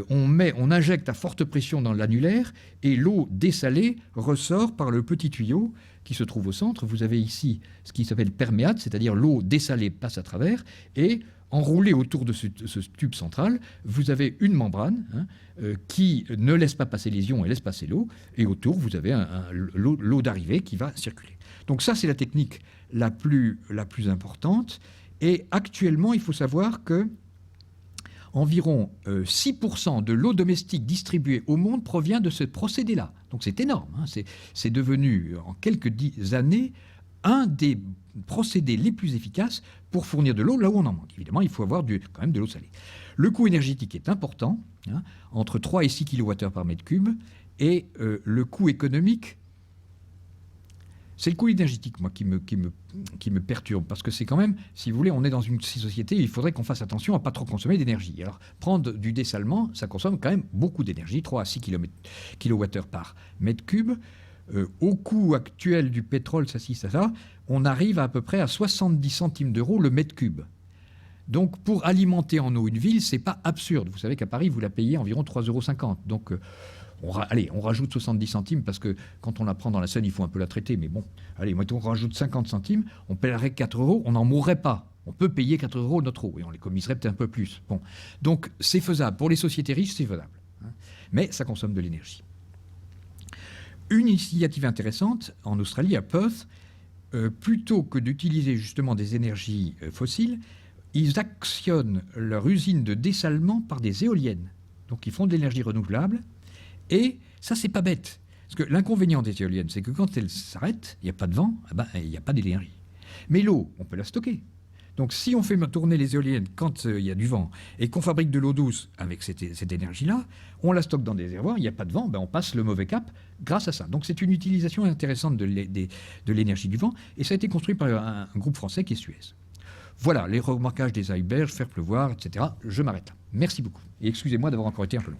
On injecte à forte pression dans l'annulaire et l'eau dessalée ressort par le petit tuyau qui se trouve au centre. Vous avez ici ce qui s'appelle perméate, c'est-à-dire l'eau dessalée passe à travers et enroulée autour de ce tube central, vous avez une membrane qui ne laisse pas passer les ions et laisse passer l'eau, et autour vous avez l'eau d'arrivée qui va circuler. Donc ça c'est la technique la plus importante, et actuellement il faut savoir que environ 6% de l'eau domestique distribuée au monde provient de ce procédé-là. Donc c'est énorme. C'est devenu, en quelques années, un des procédés les plus efficaces pour fournir de l'eau là où on en manque. Évidemment, il faut avoir quand même de l'eau salée. Le coût énergétique est important, entre 3 et 6 kWh par mètre cube, et le coût économique, c'est le coût énergétique, moi, qui me perturbe, parce que c'est quand même, si vous voulez, on est dans une société, il faudrait qu'on fasse attention à ne pas trop consommer d'énergie. Alors, prendre du dessalement, ça consomme quand même beaucoup d'énergie, 3 à 6 kWh par mètre cube. Au coût actuel du pétrole, ça, on arrive à peu près à 70 centimes d'euros le mètre cube. Donc, pour alimenter en eau une ville, c'est pas absurde. Vous savez qu'à Paris, vous la payez environ 3,50 €. Donc, on rajoute 70 centimes parce que quand on la prend dans la Seine, il faut un peu la traiter. Mais bon, allez, mettons qu'on rajoute 50 centimes, on paierait 4 €, on n'en mourrait pas. On peut payer 4 € notre eau et on l'économiserait peut-être un peu plus. Bon, donc c'est faisable. Pour les sociétés riches, c'est faisable. Mais ça consomme de l'énergie. Une initiative intéressante en Australie, à Perth, plutôt que d'utiliser justement des énergies fossiles, ils actionnent leur usine de dessalement par des éoliennes. Donc ils font de l'énergie renouvelable. Et ça, c'est pas bête. Parce que l'inconvénient des éoliennes, c'est que quand elles s'arrêtent, il n'y a pas de vent, il n'y a pas d'énergie. Mais l'eau, on peut la stocker. Donc si on fait tourner les éoliennes quand il y a du vent et qu'on fabrique de l'eau douce avec cette énergie-là, on la stocke dans des réservoirs, il n'y a pas de vent, on passe le mauvais cap grâce à ça. Donc c'est une utilisation intéressante de l'énergie du vent, et ça a été construit par un groupe français qui est Suez. Voilà, les remorquages des icebergs, faire pleuvoir, etc. Je m'arrête là. Merci beaucoup. Et excusez-moi d'avoir encore été un peu long.